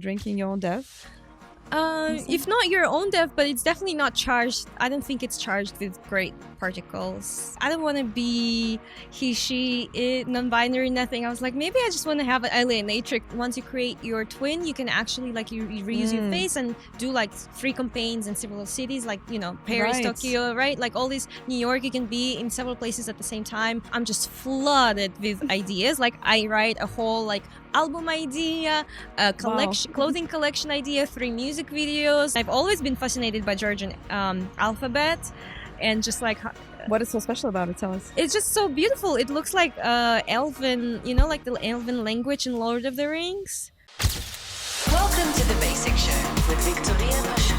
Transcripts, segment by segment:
Drinking your own death? If not your own death, but it's definitely not charged. I don't think it's charged with great particles. I don't want to be he, she, it, non-binary, nothing. I was like, maybe I just want to have an alienatrix. Once you create your twin, you can actually you reuse your face and do like free campaigns in several cities, like, Paris, Right. Tokyo, right? Like all these, New York, you can be in several places at the same time. I'm just flooded with ideas. Like I write a whole album idea, a collection, clothing collection idea, 3 music videos. I've always been fascinated by Georgian alphabet, and just What is so special about it? Tell us. it's just so beautiful. It looks like elven, like the elven language in Lord of the Rings. Welcome to the Basic Show with Viktorija Pashuta.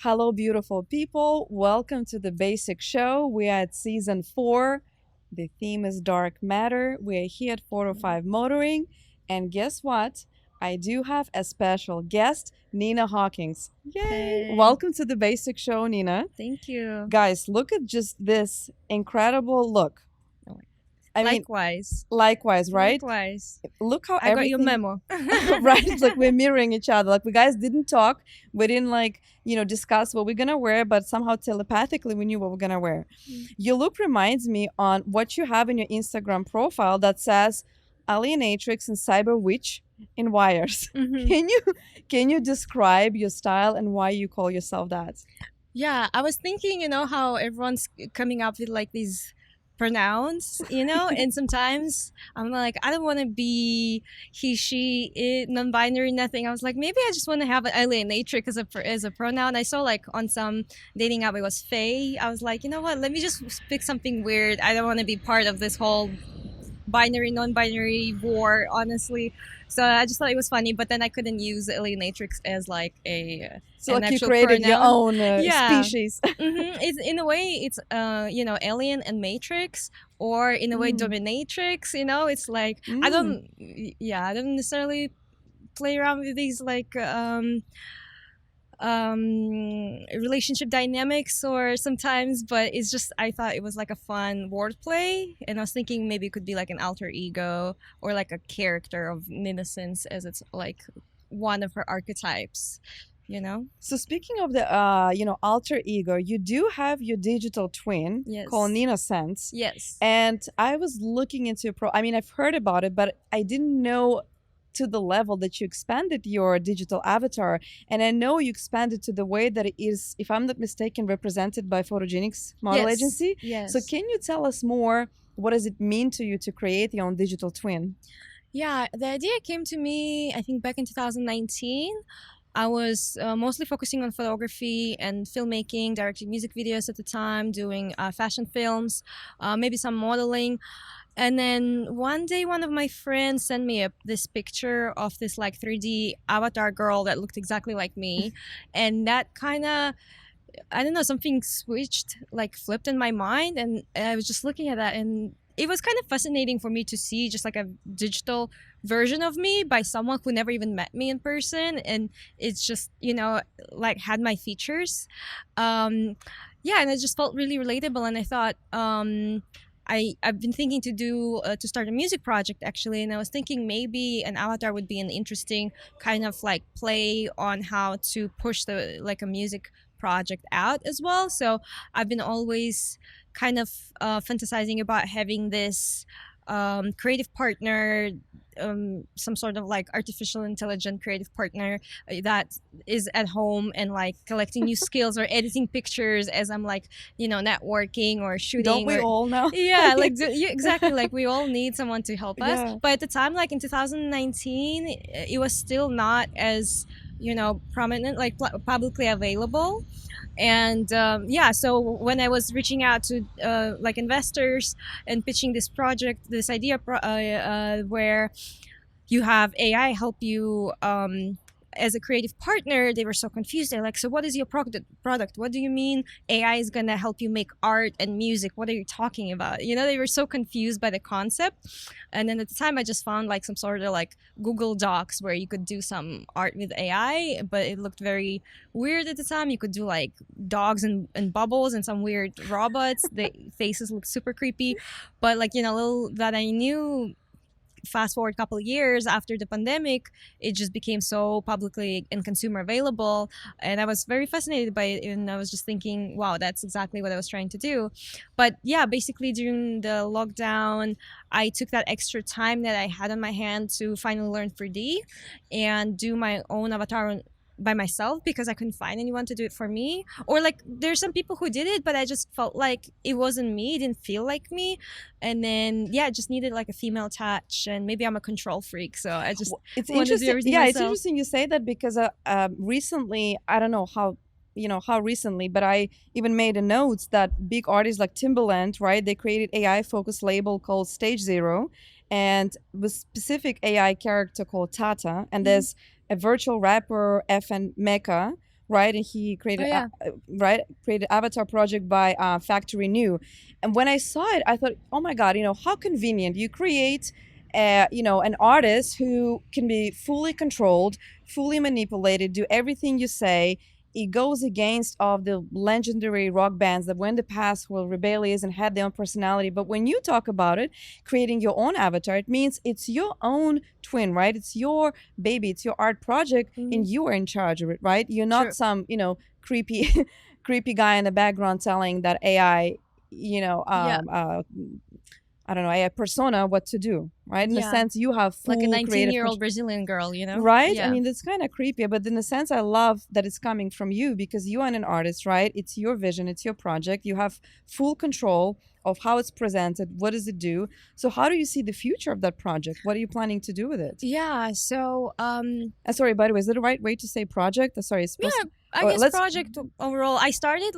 Hello, beautiful people. Welcome to the Basic Show. We are at season 4. The theme is dark matter. We are here at 405 Motoring. And guess what? I do have a special guest, Nina Hawkins. Yay! Hey. Welcome to the Basic Show, Nina. Thank you. Guys, look at just this incredible look. I mean, likewise, right? Likewise. Look how I got your memo. Right? It's like we're mirroring each other. Like we guys didn't talk. We didn't discuss what we're gonna wear, but somehow telepathically we knew what we're gonna wear. Your look reminds me on what you have in your Instagram profile that says alienatrix and cyber witch in wires. Can you describe your style and why you call yourself that? Yeah, I was thinking, how everyone's coming up with these pronouns, and sometimes I'm like, I don't want to be he, she, it, non-binary, nothing. I was like, maybe I just want to have an alienatrix as a pronoun. I saw on some dating app it was Faye. I was like, you know what? Let me just pick something weird. I don't want to be part of this whole binary, non-binary war, honestly. So I just thought it was funny, but then I couldn't use alienatrix as so an you created pronoun. your own species. It's in a way it's alien and matrix, or in a way dominatrix. It's like I don't necessarily play around with these relationship dynamics or sometimes, but it's just I thought it was a fun wordplay, and I was thinking maybe it could be an alter ego or a character of Innocence, as it's one of her archetypes. So speaking of the alter ego, you do have your digital twin called Nina Sense. Yes. And I was looking into I've heard about it, but I didn't know to the level that you expanded your digital avatar. And I know you expanded to the way that it is, if I'm not mistaken, represented by Photogenics model agency. Yes. So can you tell us more? What does it mean to you to create your own digital twin? Yeah, the idea came to me, I think, back in 2019. I was mostly focusing on photography and filmmaking, directing music videos at the time, doing fashion films, maybe some modeling. And then one day, one of my friends sent me this picture of this 3D avatar girl that looked exactly like me. And that kind of, I don't know, something switched, flipped in my mind. And I was just looking at that, and it was kind of fascinating for me to see just a digital version of me by someone who never even met me in person. And it's just, had my features. And it just felt really relatable. And I thought, I've been thinking to start a music project, actually, and I was thinking maybe an avatar would be an interesting kind of play on how to push a music project out as well. So I've been always kind of fantasizing about having this creative partner, some sort of artificial intelligent creative partner that is at home and collecting new skills or editing pictures as I'm networking or shooting. Don't we all know? Yeah, exactly. We all need someone to help us. But at the time, in 2019, it was still not as prominent, publicly available. And so when I was reaching out to investors and pitching this project, this idea where you have AI help you as a creative partner, they were so confused. They're like, so what is your product? What do you mean AI is going to help you make art and music? What are you talking about? They were so confused by the concept. And then at the time, I just found like some sort of like Google Docs where you could do some art with AI, but it looked very weird at the time. You could do like dogs and bubbles and some weird robots. The faces looked super creepy. But like, little that I knew, fast forward a couple of years after the pandemic, it just became so publicly and consumer available, and I was very fascinated by it, and I was just thinking, wow, that's exactly what I was trying to do. But yeah, basically during the lockdown, I took that extra time that I had on my hand to finally learn 3D and do my own avatar by myself, because I couldn't find anyone to do it for me. Or like there's some people who did it, but I just felt like it wasn't me, it didn't feel like me. And then I just needed like a female touch, and maybe I'm a control freak, so I just It's wanted to do interesting. everything Yeah, it's myself. interesting you say that, because recently, I don't know how recently, but I even made a note that big artists like Timbaland, right? They created AI focused label called Stage Zero, and with specific AI character called Tata. And there's a virtual rapper FN Mecca, right? And he created created avatar project by Factory New. And when I saw it, I thought, oh my god, how convenient. You create an artist who can be fully controlled, fully manipulated, do everything you say. It goes against of the legendary rock bands that were in the past were rebellious and had their own personality. But when you talk about it, creating your own avatar, it means it's your own twin, right? It's your baby, it's your art project, and you are in charge of it, right? You're not True. some, creepy creepy guy in the background telling that AI, I don't know, AI persona what to do, right? In a sense, you have full like a creative 19-year-old Brazilian girl, right? Yeah. I mean, that's kind of creepy, but in a sense, I love that it's coming from you, because you are an artist, right? It's your vision, it's your project. You have full control of how it's presented. What does it do? So, how do you see the future of that project? What are you planning to do with it? Yeah. So, sorry, by the way, is that the right way to say project? Sorry, it's supposed to. I guess project overall. I started.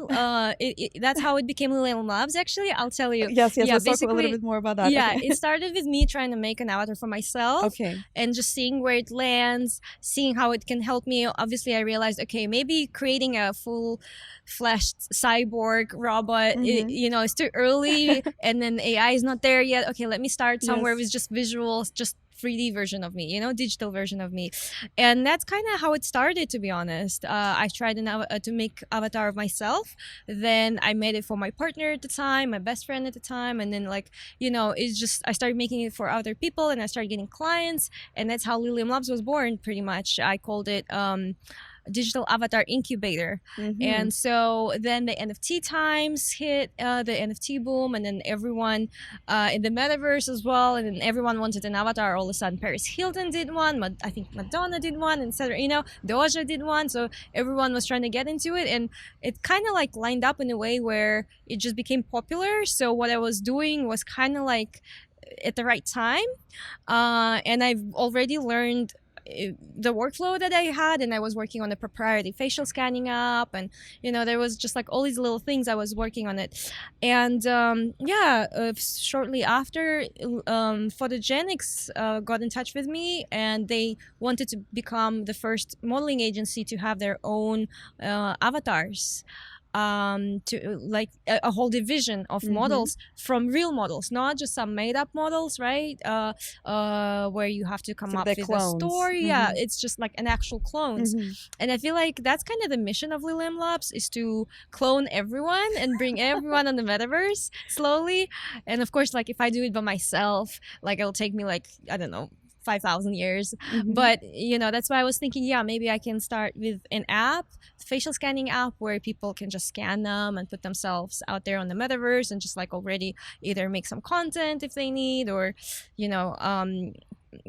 That's how it became Lilium Labs. Actually, I'll tell you. Yes. Yeah, Let's talk a little bit more about that. Yeah, Okay. it started with me trying to make an avatar for myself. Okay. And just seeing where it lands, seeing how it can help me. Obviously, I realized, okay, maybe creating a full-fleshed cyborg robot, it's too early, and then AI is not there yet. Okay, let me start somewhere with just visuals, just 3D version of me, digital version of me. And that's kind of how it started, to be honest. I tried to make avatar of myself. Then I made it for my partner at the time, my best friend at the time. And then it's just, I started making it for other people, and I started getting clients. And that's how Lilium Labs was born, pretty much. I called it digital avatar incubator. And so then the NFT times hit, the NFT boom, and then everyone in the metaverse as well, and then everyone wanted an avatar. All of a sudden Paris Hilton did one, I think Madonna did one, etc. Doja did one, so everyone was trying to get into it, and it kind of like lined up in a way where it just became popular. So what I was doing was kind of like at the right time, and I've already learned the workflow that I had, and I was working on a proprietary facial scanning app, and there was just like all these little things I was working on it. And shortly after, Photogenics got in touch with me, and they wanted to become the first modeling agency to have their own avatars, to like a whole division of models from real models, not just some made up models, right? Where you have to come up with clones. A story. Yeah, it's just like an actual clones. And I feel like that's kind of the mission of Lilium Labs, is to clone everyone and bring everyone on the metaverse slowly. And of course, like if I do it by myself, like it'll take me like, I don't know, 5,000 years. But that's why I was thinking, maybe I can start with an app, facial scanning app, where people can just scan them and put themselves out there on the metaverse, and just like already either make some content if they need, or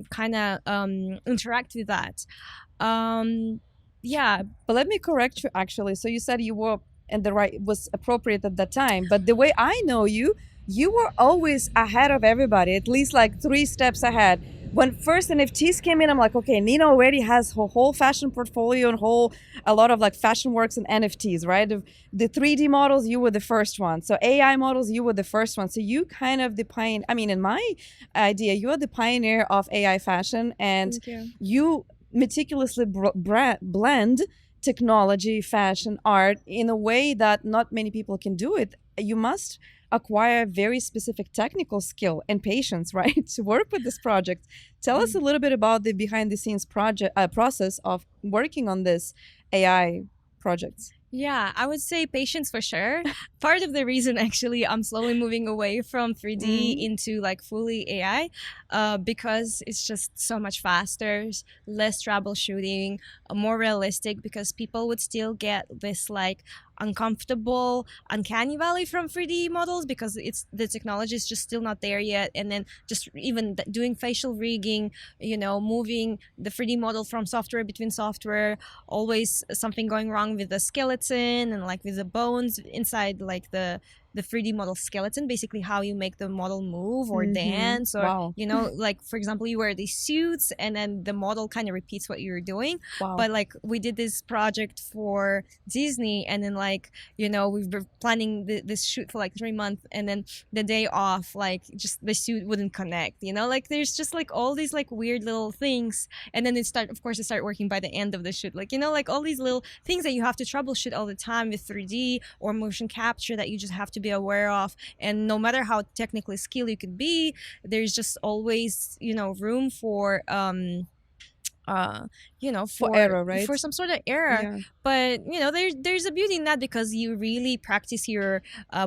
kind of interact with that. But let me correct you, actually. So you said you were and the right was appropriate at that time, but the way I know you were always ahead of everybody, at least like 3 steps ahead. When first NFTs came in, I'm like, okay, Nina already has her whole fashion portfolio and a lot of like fashion works and NFTs, right? The 3D models, you were the first one. So AI models, you were the first one. So you kind of in my idea, you are the pioneer of AI fashion, and you meticulously blend technology, fashion, art in a way that not many people can do it. You must acquire very specific technical skill and patience, right, to work with this project. Tell us a little bit about the behind the scenes project process of working on this AI projects. Yeah, I would say patience for sure. Part of the reason actually I'm slowly moving away from 3D into like fully AI, because it's just so much faster, less troubleshooting, more realistic, because people would still get this like uncomfortable uncanny valley from 3D models because it's the technology is just still not there yet. And then just even doing facial rigging, moving the 3D model from software between software, always something going wrong with the skeleton and like with the bones inside like the 3D model skeleton, basically how you make the model move or dance, or Wow. like for example, you wear these suits and then the model kind of repeats what you're doing. Wow. But like we did this project for Disney, and then like we've been planning this shoot for like 3 months, and then the day off, like just the suit wouldn't connect. Like there's just like all these like weird little things, and then it start working by the end of the shoot. Like like all these little things that you have to troubleshoot all the time with 3D or motion capture that you just have to be aware of. And no matter how technically skilled you could be, there's just always room for for error, right? For some sort of error. Yeah. But there's a beauty in that, because you really practice your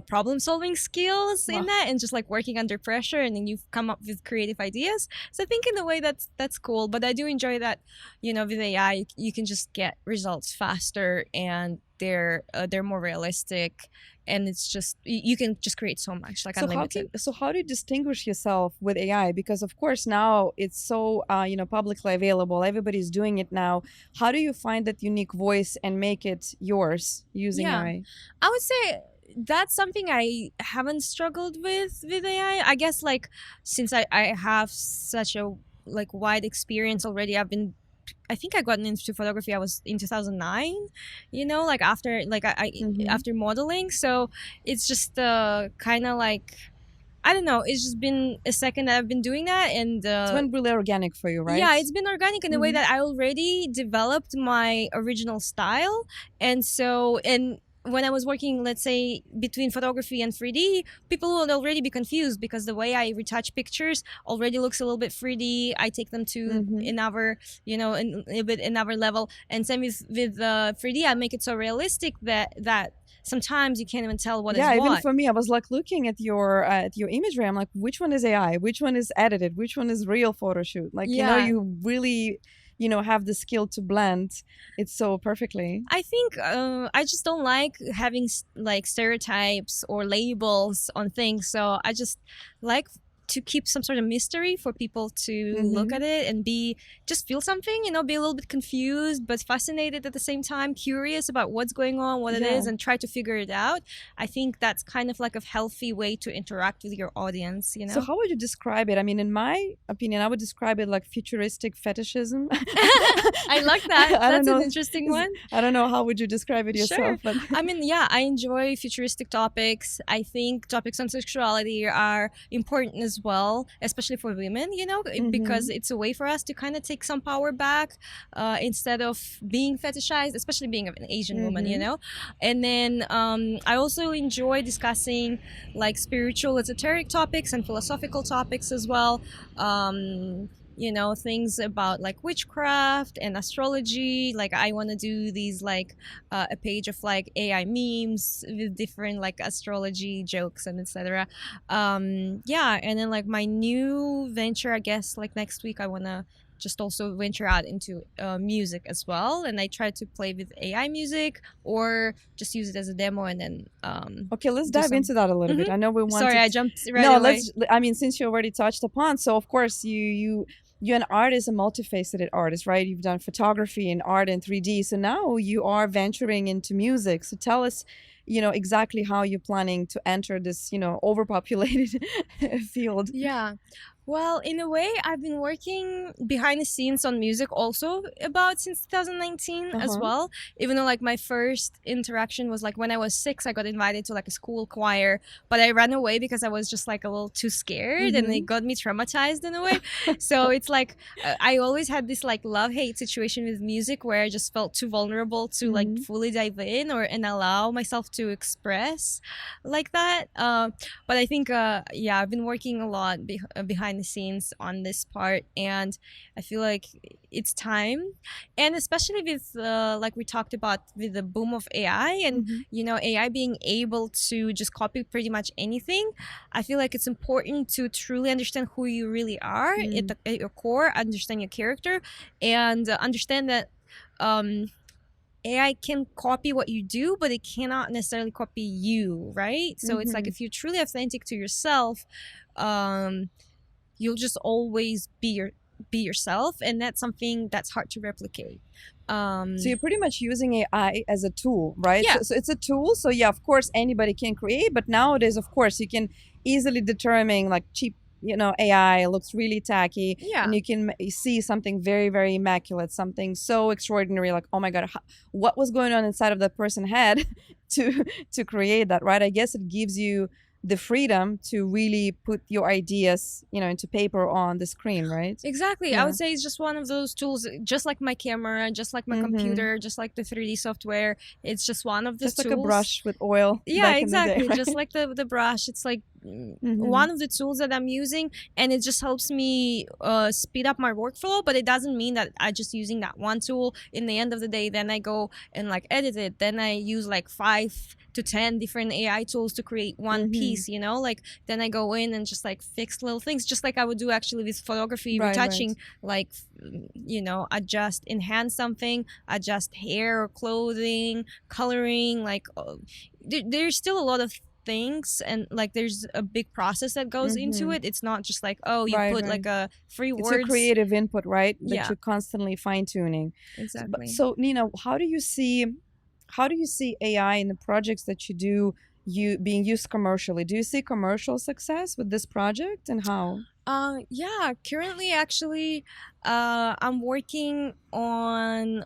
problem solving skills in that, and just like working under pressure, and then you come up with creative ideas. So I think in a way that's cool. But I do enjoy that with AI you can just get results faster, and they're more realistic, and it's just you can just create so much, like unlimited. So how do you distinguish yourself with AI? Because of course now it's so publicly available, everybody's doing it now. How do you find that unique voice and make it yours using AI? I would say that's something I haven't struggled with AI. I guess like since I have such a like wide experience already, I think I got into photography. I was in 2009, like after after modeling. So it's just kind of like, I don't know. It's just been a second that I've been doing that, and it's been really organic for you, right? Yeah, it's been organic in a way that I already developed my original style, and when I was working, let's say, between photography and 3D, people would already be confused because the way I retouch pictures already looks a little bit 3D. I take them to another, a bit another level. And same with 3D, I make it so realistic that sometimes you can't even tell what is what. Yeah, even for me, I was like looking at your imagery. I'm like, which one is AI? Which one is edited? Which one is real photo shoot? Like, you really have the skill to blend it so perfectly. I think I just don't like having like stereotypes or labels on things, so I just like to keep some sort of mystery for people to look at it and just feel something, be a little bit confused but fascinated at the same time, curious about what's going on, what it is, and try to figure it out. I think that's kind of like a healthy way to interact with your audience. So how would you describe it? I mean, in my opinion, I would describe it like futuristic fetishism. I like that. That's an interesting one. I don't know, how would you describe it yourself? Sure. But I mean, yeah, I enjoy futuristic topics. I think topics on sexuality are important as well, especially for women, because it's a way for us to kind of take some power back, instead of being fetishized, especially being an Asian woman, And then I also enjoy discussing like spiritual, esoteric topics and philosophical topics as well. Things about like witchcraft and astrology. Like I want to do these like a page of like AI memes with different like astrology jokes and etc. And then like my new venture, I guess like next week I want to just also venture out into music as well, and I try to play with AI music or just use it as a demo, and then okay, let's dive into that a little bit. I know we want I jumped right away. I mean, since you already touched upon, so of course you're an artist, a multifaceted artist, right? You've done photography and art and 3D, so now you are venturing into music. So tell us, exactly how you're planning to enter this, overpopulated field. Yeah. Well, in a way, I've been working behind the scenes on music also about since 2019 as Uh-huh. well. Even though like my first interaction was like when I was 6, I got invited to like a school choir, but I ran away because I was just like a little too scared, and it got me traumatized in a way. So it's like I always had this like love-hate situation with music where I just felt too vulnerable to like fully dive in and allow myself to express like that. But I think yeah, I've been working a lot behind the scenes on this part, and I feel like it's time. And especially with like we talked about with the boom of AI and AI being able to just copy pretty much anything, I feel like it's important to truly understand who you really are at your core, understand your character, and understand that AI can copy what you do, but it cannot necessarily copy you, right? So it's like if you're truly authentic to yourself, you'll just always be yourself, and that's something that's hard to replicate. So you're pretty much using AI as a tool, right? Yeah. So it's a tool. So yeah, of course anybody can create, but nowadays, of course, you can easily determine like cheap, AI looks really tacky, Yeah. and you can see something very, very immaculate, something so extraordinary, like, oh my God, what was going on inside of that person's head to create that, right? I guess it gives you the freedom to really put your ideas, into paper on the screen, right? Exactly. Yeah. I would say it's just one of those tools, just like my camera, just like my computer, just like the 3D software. It's just one of the just tools. like a brush with oil. Yeah, back exactly. In the day, right? Just like the brush. It's like one of the tools that I'm using, and it just helps me speed up my workflow. But it doesn't mean that I'm just using that one tool. In the end of the day, then I go and like edit it. Then I use like 5 to 10 different AI tools to create one piece, like then I go in and just like fix little things, just like I would do actually with photography, retouching, like adjust, enhance something, adjust hair or clothing, coloring, like there's still a lot of things, and like there's a big process that goes into it. It's not just like, oh, you put like a free it's words. a creative input, right? That Yeah. you're constantly fine-tuning. Exactly. So Nina, how do you see AI in the projects that you do, being used commercially? Do you see commercial success with this project, and how? Yeah, currently actually I'm working on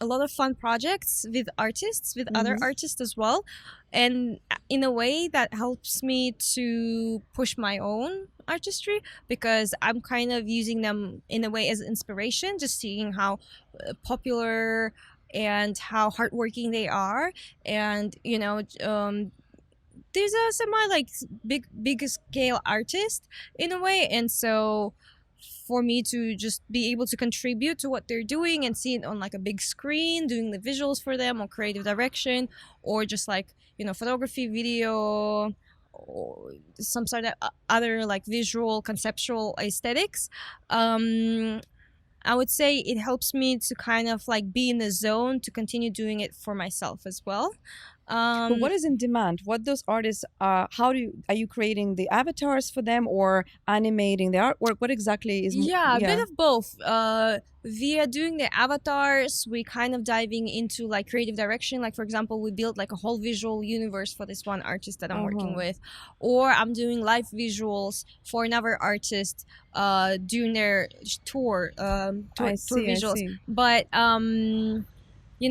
a lot of fun projects with artists, with other artists as well, and in a way that helps me to push my own artistry, because I'm kind of using them in a way as inspiration, just seeing how popular and how hardworking they are, and there's a semi like big scale artist in a way, and so for me to just be able to contribute to what they're doing and see it on like a big screen, doing the visuals for them, or creative direction, or just like photography, video, or some sort of other like visual conceptual aesthetics, I would say it helps me to kind of like be in the zone to continue doing it for myself as well. But what is in demand? What those artists are you creating the avatars for them, or animating the artwork? What exactly is? A bit of both. Via doing the avatars, we kind of diving into like creative direction. Like for example, we built like a whole visual universe for this one artist that I'm working with, or I'm doing live visuals for another artist doing their tour visuals. But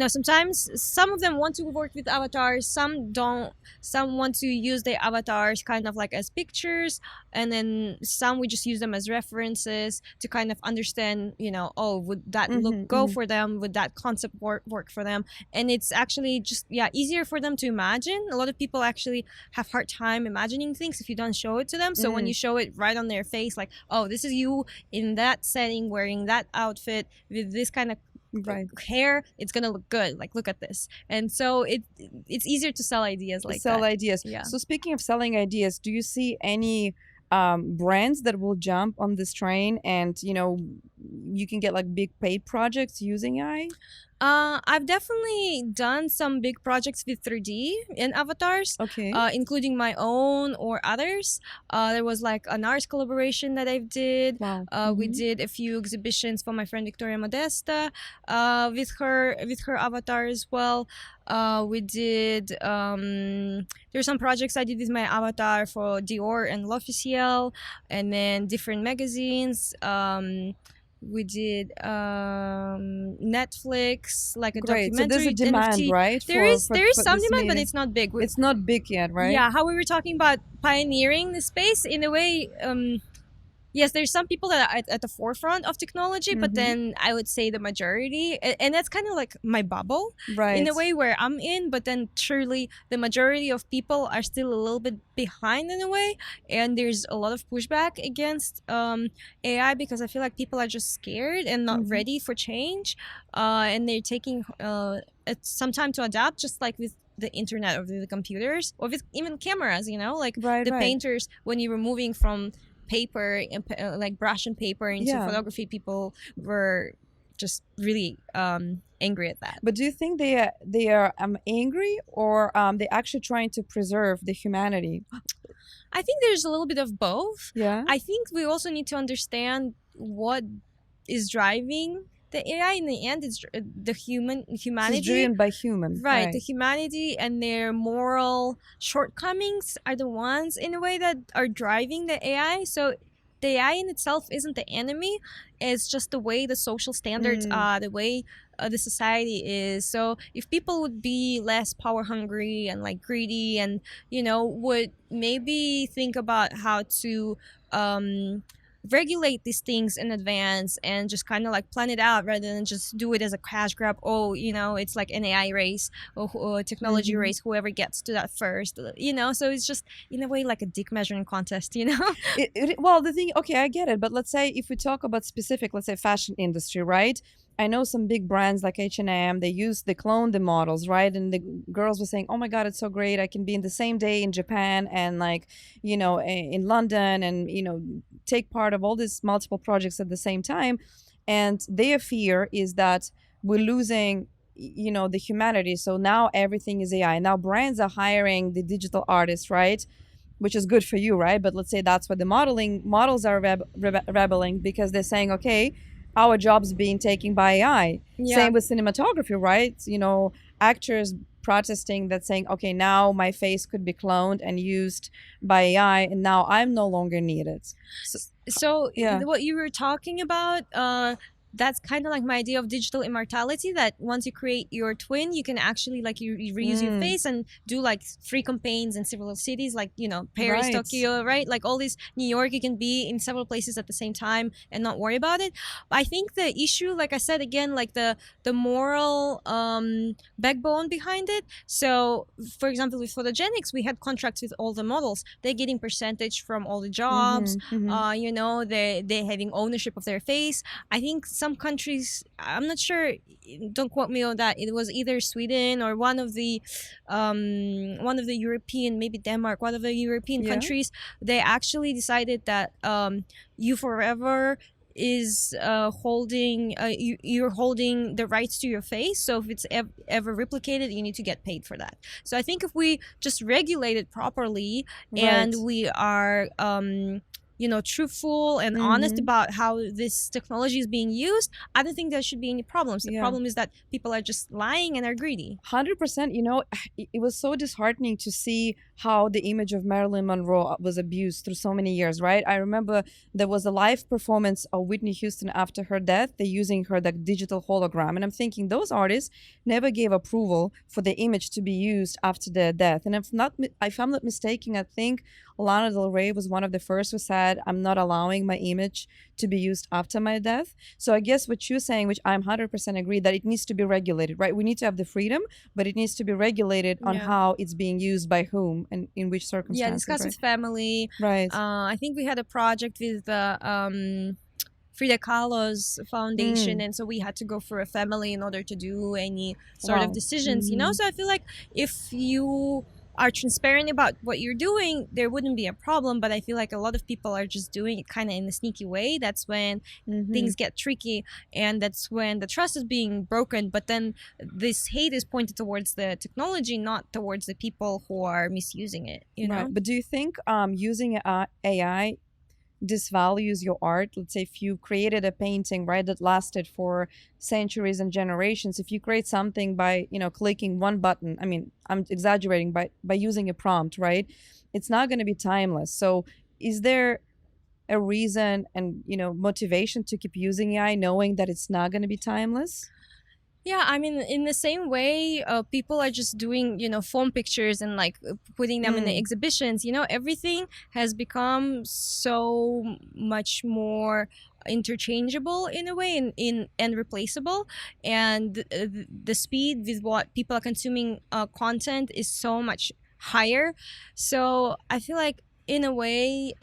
sometimes some of them want to work with avatars, some don't. Some want to use the avatars kind of like as pictures, and then some we just use them as references to kind of understand, would that look go for them? Would that concept work for them? And it's actually just, easier for them to imagine. A lot of people actually have hard time imagining things if you don't show it to them. So when you show it right on their face, like, oh, this is you in that setting wearing that outfit with this kind of hair, it's gonna look good, like look at this. And so it's easier to sell ideas like sell that. ideas. So speaking of selling ideas, do you see any brands that will jump on this train, and you can get like big paid projects using AI? I've definitely done some big projects with 3D and avatars, Okay. including my own or others. There was like an arts collaboration that I did. Wow. We Mhm. did a few exhibitions for my friend Viktorija Modesta with her avatar as well. We did. There's some projects I did with my avatar for Dior and L'Officiel, and then different magazines. We did Netflix, like a Great. So there's a documentary demand, NFT. right? There is For some this demand, but media. it's not big. It's not big yet, right? Yeah, how we were talking about pioneering the space in a way. Yes, there's some people that are at the forefront of technology, but Mhm. then I would say the majority, and that's kind of like my bubble Right. in a way where I'm in, but then truly the majority of people are still a little bit behind in a way, and there's a lot of pushback against AI because I feel like people are just scared and not Mhm. ready for change, and they're taking some time to adapt, just like with the internet or with the computers or with even cameras, like Right, the right. painters, when you were moving from paper and like brush and paper into Yeah. photography, people were just really angry at that. But do you think they are angry, or they actually trying to preserve the humanity? I think there's a little bit of both. Yeah. I think we also need to understand what is driving the AI. In the end, it's the It's humanity. driven by human. Right, the humanity and their moral shortcomings are the ones in a way that are driving the AI. So the AI in itself isn't the enemy. It's just the way the social standards Mm. are, the way the society is. So if people would be less power hungry and like greedy, and would maybe think about how to regulate these things in advance and just kind of like plan it out rather than just do it as a cash grab. Oh, it's like an AI race or technology Mhm. race, whoever gets to that first, so it's just in a way like a dick measuring contest. Well, the thing, okay, I get it, but let's say if we talk about specific, let's say fashion industry, right? I know some big brands like H&M, they clone the models, right? And the girls were saying, "Oh my God, it's so great! I can be in the same day in Japan and like, in London, and take part of all these multiple projects at the same time." And their fear is that we're losing the humanity. So now everything is AI. Now brands are hiring the digital artists, right? Which is good for you, right? But let's say that's what the models are rebelling, because they're saying, okay, our jobs being taken by AI. Yeah. Same with cinematography, right? Actors protesting that, saying, okay, now my face could be cloned and used by AI, and now I'm no longer needed. So Yeah. what you were talking about, that's kind of like my idea of digital immortality, that once you create your twin, you can actually like you reuse your face and do like free campaigns in several cities, like Paris, Right. Tokyo, right? Like all these, New York, you can be in several places at the same time and not worry about it. But I think the issue, like I said again, like the moral backbone behind it. So for example, with photogenics, we had contracts with all the models. They're getting percentage from all the jobs. They're having ownership of their face. I think some countries, I'm not sure, don't quote me on that, it was either Sweden or one of the European, maybe Denmark, one of the European Yeah. countries, they actually decided that you forever is holding you're holding the rights to your face. So if it's ever replicated, you need to get paid for that. So I think if we just regulate it properly and Right. we are truthful and honest about how this technology is being used, I don't think there should be any problems. The Yeah. problem is that people are just lying and are greedy. 100%. It was so disheartening to see how the image of Marilyn Monroe was abused through so many years, right? I remember there was a live performance of Whitney Houston after her death. They're using her like digital hologram, and I'm thinking those artists never gave approval for the image to be used after their death. And if I'm not mistaken, I think Lana Del Rey was one of the first who said, "I'm not allowing my image to be used after my death." So I guess what you're saying, which I'm 100% agree, that it needs to be regulated, right? We need to have the freedom, but it needs to be regulated on Yeah. how it's being used by whom and in which Yeah, circumstances. discuss with family. Right. I think we had a project with the Frida Kahlo's foundation, and so we had to go for a family in order to do any sort Wow. of decisions. So I feel like if you are transparent about what you're doing, there wouldn't be a problem. But I feel like a lot of people are just doing it kind of in a sneaky way. That's when things get tricky, and that's when the trust is being broken. But then this hate is pointed towards the technology, not towards the people who are misusing it, you know? Right. But do you think using AI disvalues your art? Let's say if you created a painting, right, that lasted for centuries and generations, if you create something by, clicking one button, I mean, I'm exaggerating, by using a prompt, right, it's not going to be timeless. So is there a reason and, motivation to keep using AI knowing that it's not going to be timeless? Yeah, I mean, in the same way, people are just doing, foam pictures and like putting them in the exhibitions. Everything has become so much more interchangeable in a way, and replaceable, and the speed with what people are consuming content is so much higher. So I feel like in a way,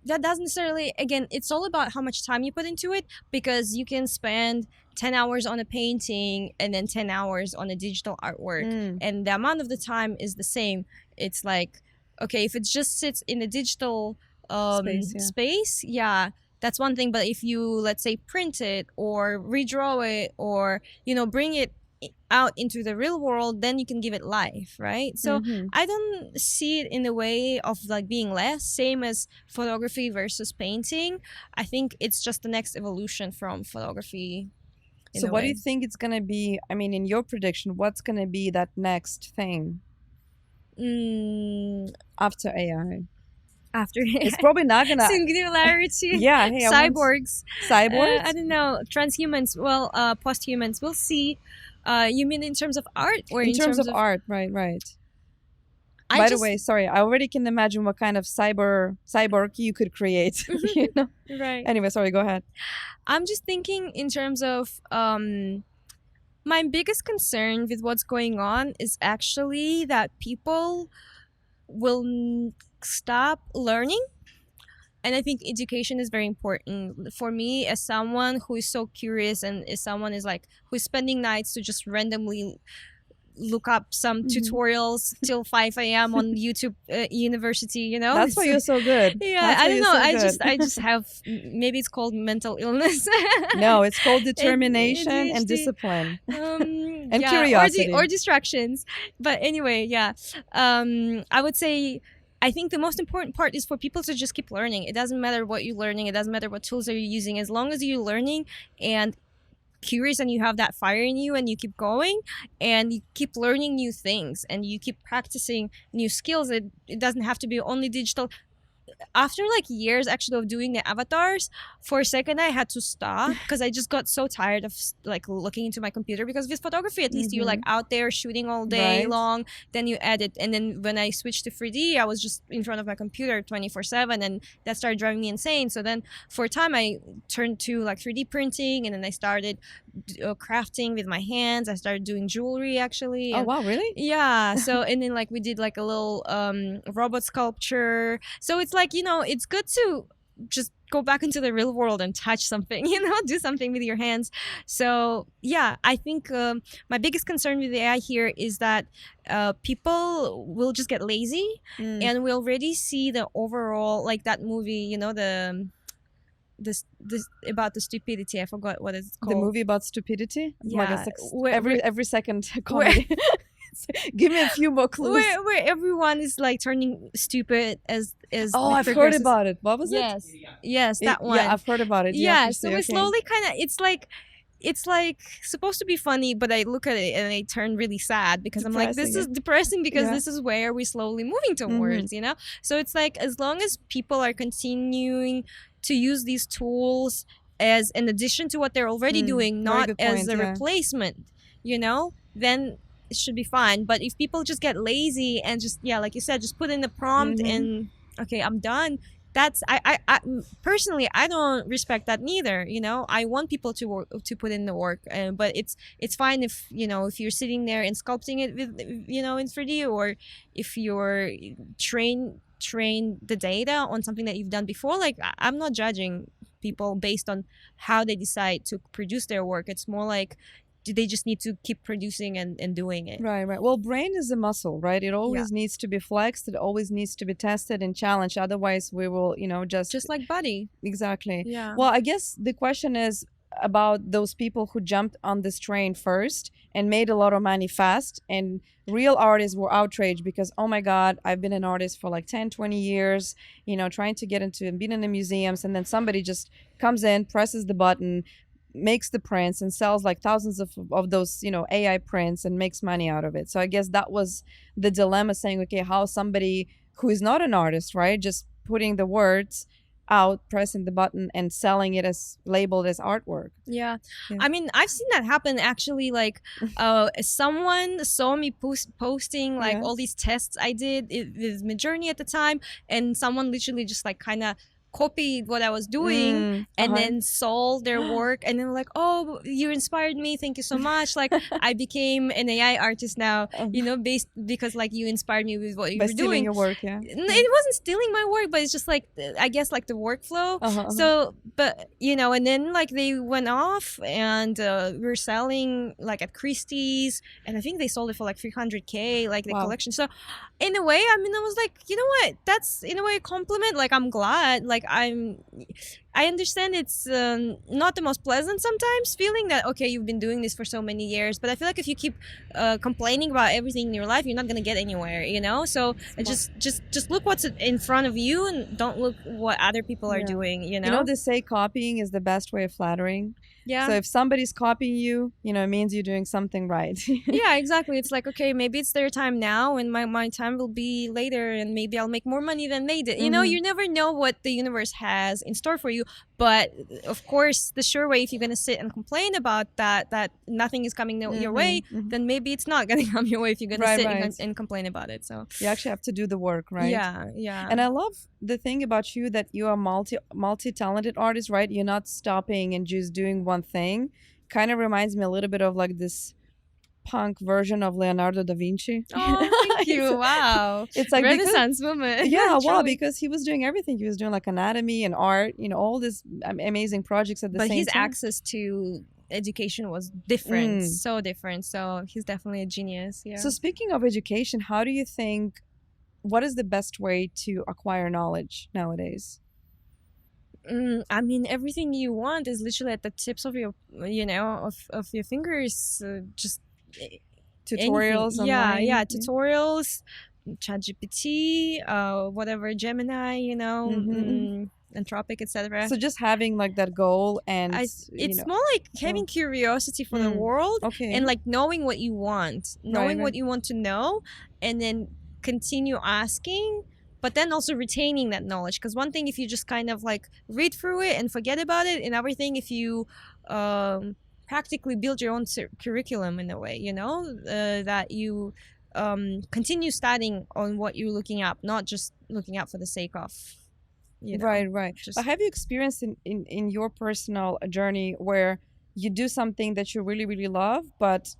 that doesn't necessarily, again, it's all about how much time you put into it, because you can spend 10 hours on a painting and then 10 hours on a digital artwork, and the amount of the time is the same. It's like, okay, if it just sits in a digital space, that's one thing. But if you, let's say, print it or redraw it, or bring it out into the real world, then you can give it life, right? So I don't see it in the way of like being less, same as photography versus painting. I think it's just the next evolution from photography. So what do you think it's gonna be? I mean, in your prediction, what's gonna be that next thing after AI? After it's probably not gonna singularity. Hey, cyborgs. I don't know, transhumans, well, posthumans, we'll see. You mean in terms of art, or in terms of art? Right. By the way, sorry, I already can imagine what kind of cyborg you could create. Right. Anyway, sorry, go ahead. I'm just thinking in terms of my biggest concern with what's going on is actually that people will stop learning. And I think education is very important for me, as someone who is so curious, and as someone who is spending nights to just randomly look up some tutorials till 5 a.m. on YouTube University, That's why you're so good. Yeah, I don't know. I just have, maybe it's called mental illness. No, it's called determination and discipline. And curiosity. Or distractions. But anyway, I would say, I think the most important part is for people to just keep learning. It doesn't matter what you're learning. It doesn't matter what tools are you using. As long as you're learning and curious, and you have that fire in you, and you keep going, and you keep learning new things, and you keep practicing new skills. It doesn't have to be only digital. After years actually of doing the avatars, for a second I had to stop, because I just got so tired of looking into my computer, because with photography at least you're out there shooting all day long, then you edit, and then when I switched to 3D, I was just in front of my computer 24/7, and that started driving me insane. So then for a time I turned to 3D printing, and then I started crafting with my hands. I started doing jewelry actually. Oh wow, really? Yeah. So and then we did a little robot sculpture. So it's it's good to just go back into the real world and touch something, do something with your hands. So yeah, I think my biggest concern with AI here is that people will just get lazy, and we already see the overall, that movie, this about the stupidity. I forgot what it's called. The movie about stupidity? Yeah. Every second comedy. Give me a few more clues. Where everyone is turning stupid as I've heard about it. What was it? Yes, that one. Yeah, I've heard about it. Yeah, so we slowly kind of, it's supposed to be funny, but I look at it and I turn really sad, because I'm this is depressing, because this is where we're slowly moving towards, So it's as long as people are continuing to use these tools as an addition to what they're already doing, not as a replacement, then it should be fine. But if people just get lazy and just, like you said, just put in the prompt and okay, I'm done, that's I personally, I don't respect that neither. I want people to put in the work, but it's fine if if you're sitting there and sculpting it with in 3D, or if you're train the data on something that you've done before. I'm not judging people based on how they decide to produce their work. It's more they just need to keep producing and doing it. Right, right. Well, brain is a muscle, right? It always needs to be flexed. It always needs to be tested and challenged. Otherwise, we will, Just like body. exactly. Yeah. Well, I guess the question is about those people who jumped on this train first and made a lot of money fast, and real artists were outraged because, oh my God, I've been an artist for like 10, 20 years, trying to get into and being in the museums, and then somebody just comes in, presses the button, makes the prints and sells like thousands of those AI prints and makes money out of it. So I guess that was the dilemma, saying, okay, how somebody who is not an artist, right, just putting the words out, pressing the button and selling it as labeled as artwork. Yeah. Yeah. I mean, I've seen that happen actually. Like, someone saw me posting like Yeah. all these tests I did with Midjourney at the time, and someone literally just like kind of copied what I was doing and then sold their work, and then like, oh, you inspired me, thank you so much. Like, I became an AI artist now, based because like you inspired me with what you By were stealing doing. your work, yeah. It wasn't stealing my work, but it's just like, I guess like the workflow. So, but and then like they went off and we're selling like at Christie's, and I think they sold it for like 300K, like the collection. So in a way, I mean, I was like, you know what, that's in a way a compliment. Like, I'm glad. Like, I understand it's not the most pleasant sometimes feeling that, okay, you've been doing this for so many years, but I feel like if you keep complaining about everything in your life, you're not gonna get anywhere, so just look what's in front of you and don't look what other people are doing. They say copying is the best way of flattering. Yeah. So if somebody's copying you, it means you're doing something right. Yeah, exactly. It's like, okay, maybe it's their time now and my time will be later, and maybe I'll make more money than they did. You never know what the universe has in store for you. But of course, the sure way, if you're going to sit and complain about that nothing is coming your way, then maybe it's not going to come your way if you're going to sit and complain about it. So you actually have to do the work, right? Yeah. And I love the thing about you that you are multi-talented artist, right? You're not stopping and just doing one thing. Kind of reminds me a little bit of like this punk version of Leonardo da Vinci. Oh, thank you. Wow. It's like Renaissance woman. Yeah, wow, because he was doing everything. He was doing like anatomy and art, all these amazing projects at the same time. But his access to education was different, so different. So he's definitely a genius. Yeah. So speaking of education, how do you think, what is the best way to acquire knowledge nowadays? I mean, everything you want is literally at the tips of your, of your fingers. Just tutorials anything. online. Yeah, tutorials, ChatGPT, whatever, Gemini, Anthropic, etc. So just having like that goal, and it's more like having curiosity for the world, and like knowing what you want, what you want to know, and then continue asking, but then also retaining that knowledge. Because one thing, if you just kind of like read through it and forget about it, and everything, if you practically build your own curriculum in a way, that you continue studying on what you're looking up, not just looking up for the sake of, right. But have you experienced in your personal journey where you do something that you really, really love, but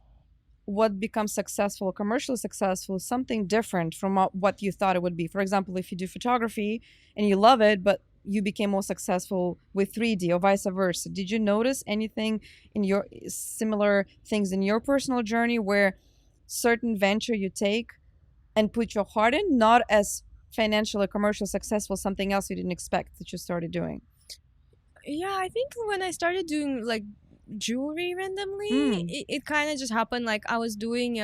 what becomes successful, commercially successful, is something different from what you thought it would be? For example, if you do photography and you love it, but you became more successful with 3D or vice versa. Did you notice anything in your similar things in your personal journey where certain venture you take and put your heart in, not as financially, commercially successful, something else you didn't expect that you started doing? Yeah, I think when I started doing like jewelry randomly, it kind of just happened. Like, I was doing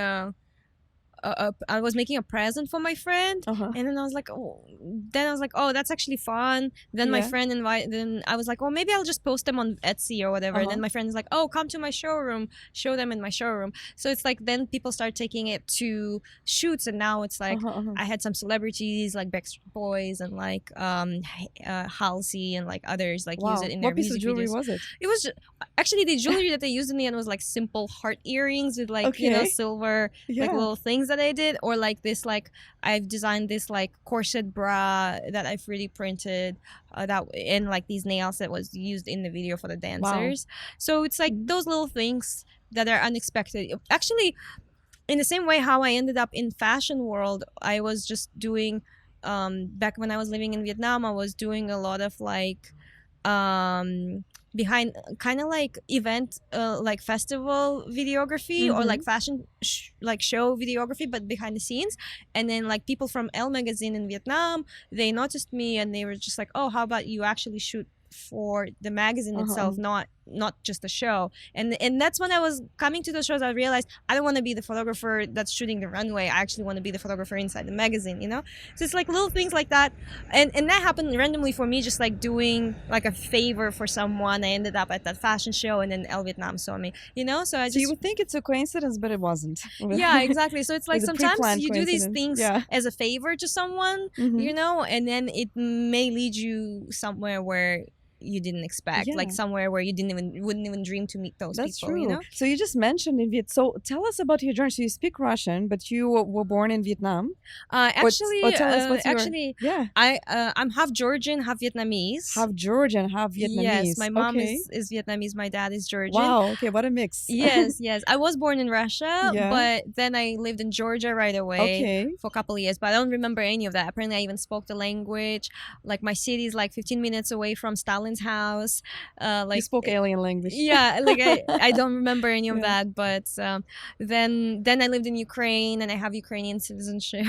I was making a present for my friend, and then I was like, oh, that's actually fun. Then my friend then I was like, oh, maybe I'll just post them on Etsy or whatever. And then my friend is like, oh, come to my showroom, show them in my showroom. So it's like, then people start taking it to shoots, and now it's like, I had some celebrities like Backstreet Boys and like Halsey and like others like use it in their What piece of music jewelry videos. was it? It was actually the jewelry that they used in the end was like simple heart earrings with like silver like little things that I did, or like this, like I've designed this like corset bra that I've 3D printed that, and like these nails that was used in the video for the dancers. So it's like those little things that are unexpected. Actually, in the same way how I ended up in fashion world, I was just doing back when I was living in Vietnam, I was doing a lot of like behind kind of like event like festival videography or like fashion like show videography, but behind the scenes. And then like people from Elle magazine in Vietnam, they noticed me and they were just like, oh, how about you actually shoot for the magazine itself, not just the show. And that's when I was coming to those shows, I realized I don't want to be the photographer that's shooting the runway. I actually want to be the photographer inside the magazine, you know. So it's like little things like that, and that happened randomly for me, just like doing like a favor for someone. I ended up at that fashion show, and then Elle Vietnam saw me, you know. So I just, so you would think it's a coincidence, but it wasn't. Yeah, exactly. So it's like It's a sometimes pre-planned you do these things coincidence. as a favor to someone, you know, and then it may lead you somewhere where you didn't expect, like somewhere where you wouldn't even dream to meet those That's people. true. You know? So you just mentioned in Viet. So tell us about your journey. So you speak Russian, but you were born in Vietnam. Actually, tell us what's your... I'm half Georgian, half Vietnamese. Half Georgian, half Vietnamese. Yes, my mom is Vietnamese, my dad is Georgian. Wow, okay, what a mix. Yes. I was born in Russia, but then I lived in Georgia right away for a couple of years, but I don't remember any of that. Apparently I even spoke the language. Like my city is like 15 minutes away from Stalin's house. Like you spoke alien language. Yeah, like I don't remember any of that, but then I lived in Ukraine and I have Ukrainian citizenship.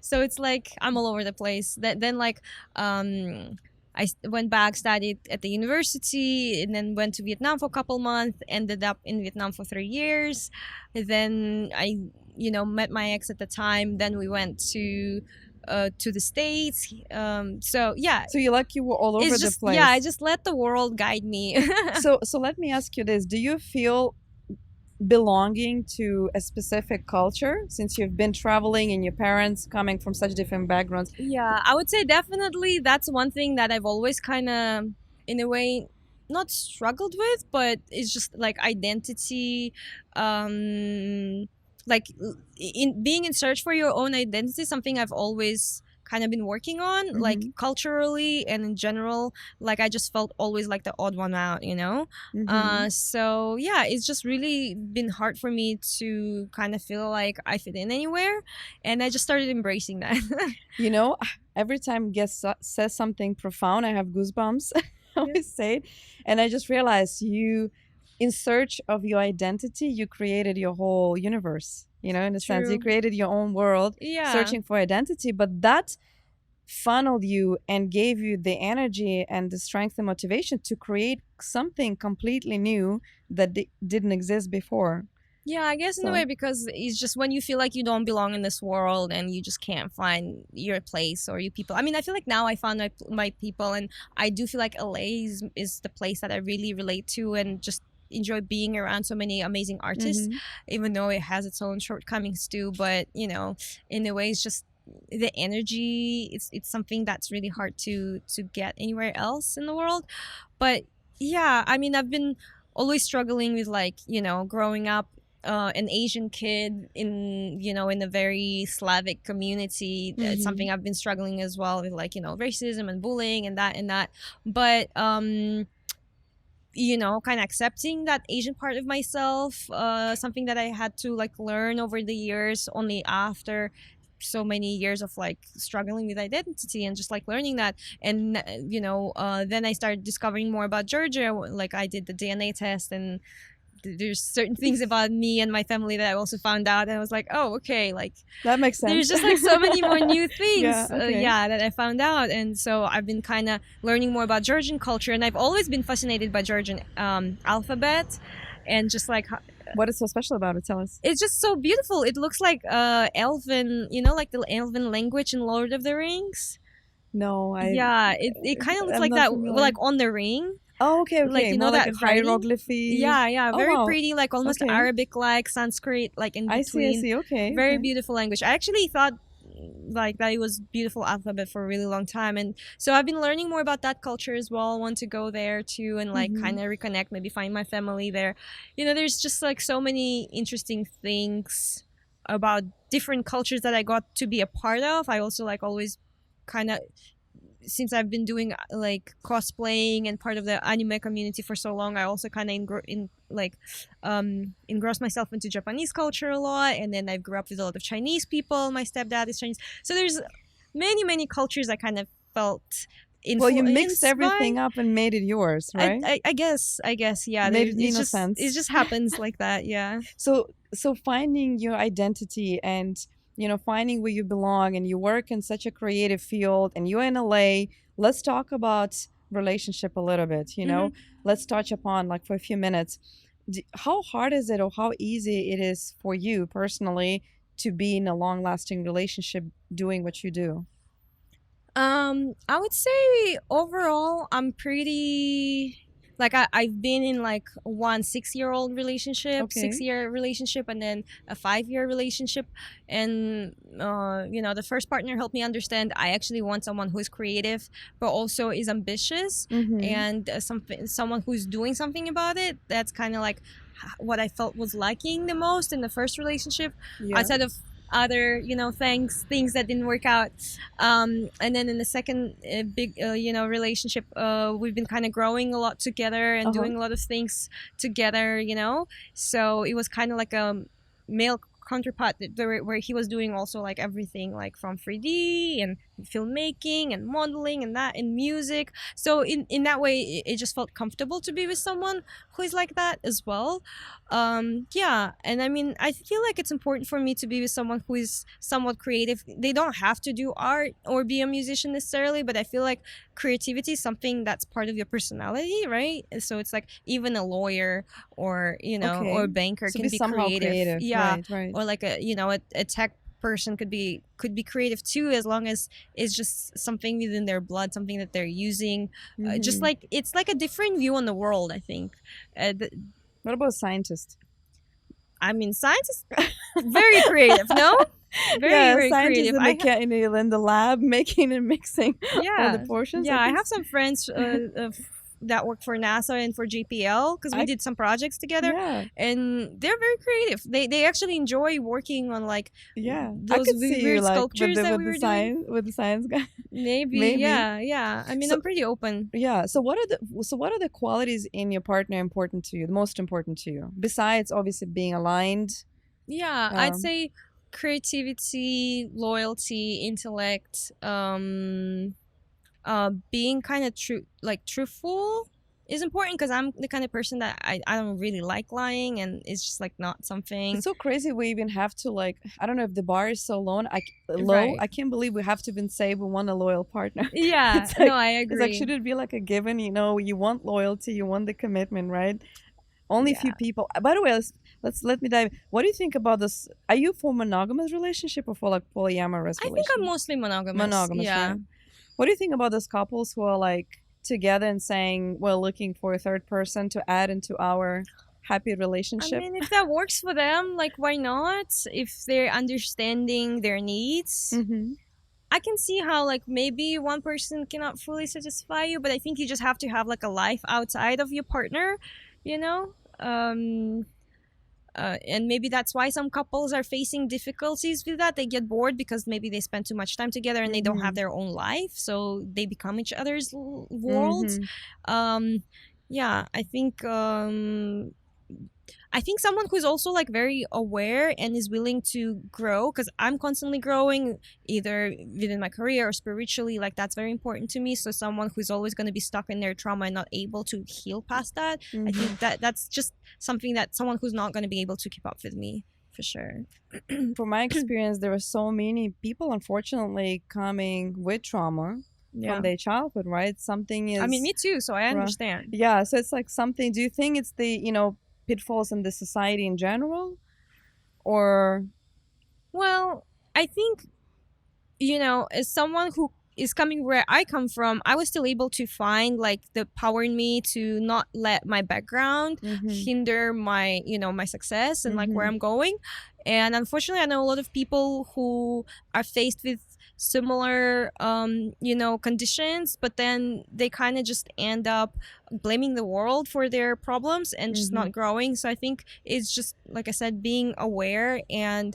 So it's like I'm all over the place. Then like I went back, studied at the university, and then went to Vietnam for a couple months, ended up in Vietnam for 3 years. Then I, met my ex at the time. Then we went to the States. So you were all over the place. Yeah, I just let the world guide me. So let me ask you this. Do you feel belonging to a specific culture since you've been traveling and your parents coming from such different backgrounds? Yeah, I would say definitely that's one thing that I've always kind of, in a way, not struggled with, but it's just like identity, like in being in search for your own identity, something I've always kind of been working on, like culturally and in general. Like I just felt always like the odd one out, so yeah, it's just really been hard for me to kind of feel like I fit in anywhere, and I just started embracing that. Every time guest says something profound, I have goosebumps. I always say it, and I just realized in search of your identity, you created your whole universe, in a sense. You created your own world, searching for identity, but that funneled you and gave you the energy and the strength and motivation to create something completely new that didn't exist before. Yeah, I guess in a way, because it's just when you feel like you don't belong in this world and you just can't find your place or your people. I mean, I feel like now I found my people, and I do feel like LA is the place that I really relate to and just enjoy being around so many amazing artists, even though it has its own shortcomings too. But in a way, it's just the energy. It's something that's really hard to get anywhere else in the world. But yeah, I mean, I've been always struggling with growing up an Asian kid in a very Slavic community. It's something I've been struggling as well with, racism and bullying and that. But kind of accepting that Asian part of myself, something that I had to learn over the years, only after so many years of struggling with identity and just learning that. And then I started discovering more about Georgia. I did the DNA test, and there's certain things about me and my family that I also found out, and I was like, oh, okay, that makes sense. There's just so many more new things that I found out. And so I've been kind of learning more about Georgian culture, and I've always been fascinated by Georgian alphabet, and just what is so special about it? Tell us. It's just so beautiful. It looks like elven, the elven language in Lord of the Rings. No, it kind of looks like that, familiar. On the Ring. Oh, okay. More that hieroglyphy. Yeah, very pretty, almost Arabic, Sanskrit, in between. I see. Okay. Very beautiful language. I actually thought that it was beautiful alphabet for a really long time, and so I've been learning more about that culture as well. I want to go there too, and kind of reconnect, maybe find my family there. There's just so many interesting things about different cultures that I got to be a part of. I also always kind of, since I've been doing cosplaying and part of the anime community for so long, I also kind of engrossed myself into Japanese culture a lot. And then I grew up with a lot of Chinese people. My stepdad is Chinese, so there's many cultures I kind of felt Well, you mixed influenced by. everything up and made it yours, right? I guess, yeah. Made it It's Nina just, sense. it just happens like that, yeah. So finding your identity and finding where you belong, and you work in such a creative field, and you're in LA. Let's talk about relationship a little bit. Let's touch upon, like, for a few minutes, how hard is it, or how easy it is for you personally to be in a long-lasting relationship doing what you do? I would say overall, I'm pretty, like, I've been in like one 6-year-old relationship, Okay. 6-year relationship, and then a 5-year relationship. And, the first partner helped me understand I actually want someone who is creative, but also is ambitious, Mhm. and someone who's doing something about it. That's kind of like what I felt was lacking the most in the first relationship, Yeah. outside of other things that didn't work out. And then in the second big relationship, we've been kind of growing a lot together and Uh-huh. doing a lot of things together, so it was kind of like a male counterpart where he was doing also like everything, like from 3D and filmmaking and modeling and that and music. So in that way, it just felt comfortable to be with someone who is like that as well. Yeah, and I mean, I feel like it's important for me to be with someone who is somewhat creative. They don't have to do art or be a musician necessarily, but I feel like creativity is something that's part of your personality, right? And so it's like even a lawyer or Okay. or a banker So can be be somehow creative. Yeah, Right. or like a tech person could be creative too, as long as it's just something within their blood, something that they're using. Just Mhm. like it's like a different view on the world, I think. What about scientists? I mean, science is very creative, no? Very scientists creative. in the lab making and mixing all Yeah, the portions. yeah. I think have some friends that work for NASA and for JPL, because we I- did some projects together, Yeah, and they're very creative. They actually enjoy working on like yeah. I those could see you weird like sculptures that we were doing. with the science guy. Maybe, Maybe. yeah. I mean, So- I'm pretty open. Yeah. So what are the qualities in your partner important to you? The most important to you, besides obviously being aligned? Yeah, I'd Um, say creativity, loyalty, intellect, being kind of truthful is important, because I'm the kind of person that I don't really like lying, and it's just like not something. It's so crazy. We even have to, like, I don't know if the bar is so low. Right. I can't believe we have to even say we want a loyal partner. Yeah, It's like- no, I It's like, agree. should it be like a given? You want loyalty, you want the commitment, right? Only a few people. By the way, let me dive. What do you think about this? Are you for monogamous relationship or for like polyamorous I think relationship? I'm mostly monogamous. Monogamous, Yeah. right? What do you think about those couples who are like together and saying we're looking for a third person to add into our happy relationship? I mean, if that works for them, like, why not? If they're understanding their needs, Mm-hmm. I can see how, like, maybe one person cannot fully satisfy you, but I think you just have to have like a life outside of your partner, you know. And maybe that's why some couples are facing difficulties with that. They get bored because maybe they spend too much time together and they don't have their own life, so they become each other's worlds. Yeah, I think someone who's also like very aware and is willing to grow, because I'm constantly growing either within my career or spiritually, like that's very important to me. So someone who's always going to be stuck in their trauma and not able to heal past that, I think that's just something that someone who's not going to be able to keep up with me, for sure. From my experience, there are so many people, unfortunately, coming with trauma from their childhood, right? Something is. I mean, me too, so I understand. Yeah, so it's like something. Do you think it's the pitfalls in the society in general, or? Well, I think, as someone who is coming where I come from, I was still able to find like the power in me to not let my background hinder my, my success and like where I'm going. And unfortunately, I know a lot of people who are faced with similar, conditions, but then they kind of just end up blaming the world for their problems and just not growing. So I think it's just, like I said, being aware and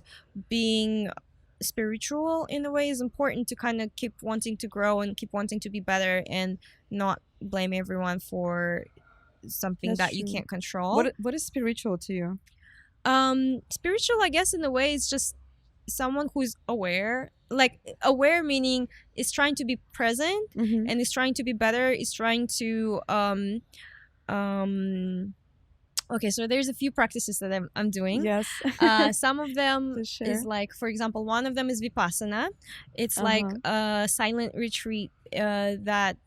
being spiritual in a way is important to kind of keep wanting to grow and keep wanting to be better and not blame everyone for something That's that you true. can't control. What is spiritual to you? Spiritual, I guess, in a way, is just someone who's aware, like aware meaning is trying to be present Mhm. and is trying to be better, is trying to um okay, so there's a few practices that I'm doing. Yes. Some of them To share. is like, for example, one of them is Vipassana. It's like a silent retreat that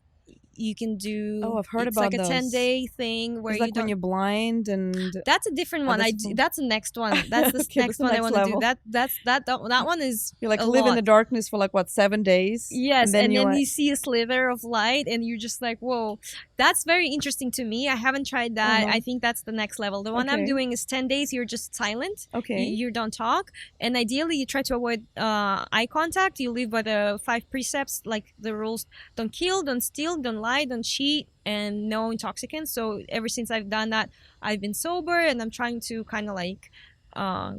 you can do. Oh, I've heard it's about like a those. 10-day thing where It's you like when don't. you're blind and That's a different one. that's that's the next one. That's the Okay, next that's the one I next want to do. level. That one is you like a live in lot. the darkness for like what 7 days. Yes, then and you're then like, you see a sliver of light, and you're just like, "Whoa, that's very interesting to me." I haven't tried that. I think that's the next level. The one I'm Okay. doing is 10 days. You're just silent. okay. You don't talk, and ideally, you try to avoid eye contact. You live by the 5 precepts, like the rules: don't kill, don't steal, don't lie, don't cheat, and no intoxicants. So ever since I've done that, I've been sober, and I'm trying to kind of like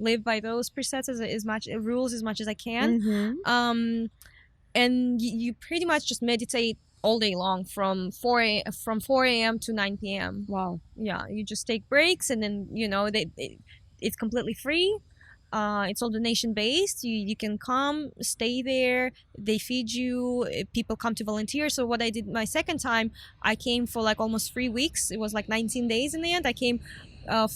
live by those precepts as much rules as much as I can. Mhm. And you pretty much just meditate all day long from 4 a.m. to 9 p.m. Wow. Yeah, you just take breaks, and then it's completely free. It's all donation based. You can come, stay there. They feed you. People come to volunteer. So what I did my second time, I came for like almost 3 weeks. It was like 19 days in the end. I came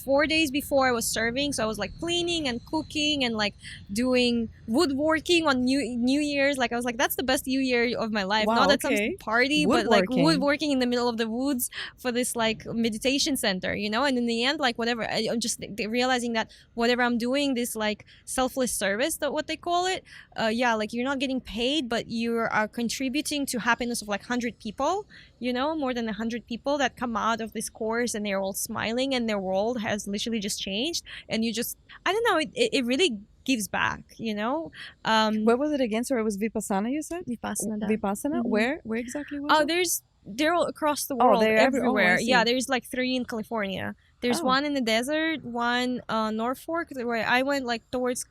4 days before I was serving, so I was like cleaning and cooking and like doing woodworking on New Year's. Like I was like, that's the best New Year of my life. Wow, Not at some okay. party, but like Woodworking. woodworking in the middle of the woods for this like meditation center, you know. And in the end, like whatever, I'm just realizing that whatever I'm doing, this like selfless service, that what they call it, yeah, like you're not getting paid, but you are contributing to happiness of like 100 people, you know, more than 100 people that come out of this course, and they're all smiling, and their world has literally just changed. And you just, I don't know, it really gives back, you know. Where was it again? Sorry, it was Vipassana, you said? Vipassana. Vipassana? Mhm. Where exactly was Oh, it? they're all across the world, they're everywhere. I Yeah, see. there's like 3 in California. There's Oh. one in the desert, one Norfolk, where I went like towards,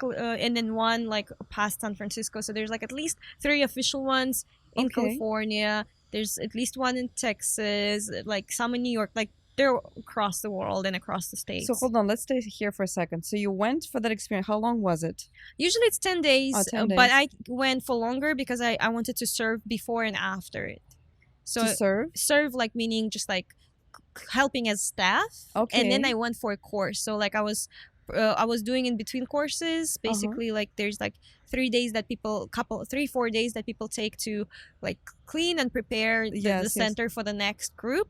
and then one like past San Francisco. So there's like at least 3 official ones in Okay. California. There's at least one in Texas, like some in New York. Like they're across the world and across the states. So hold on, let's stay here for a second. So you went for that experience. How long was it? Usually it's 10 days, 10 but days. I went for longer because I wanted to serve before and after it. So To serve? serve like meaning just like helping as staff. Okay. And then I went for a course. So like I was doing in between courses. Basically, like there's like 3 days that 3-4 days that people take to like clean and prepare the center for the next group.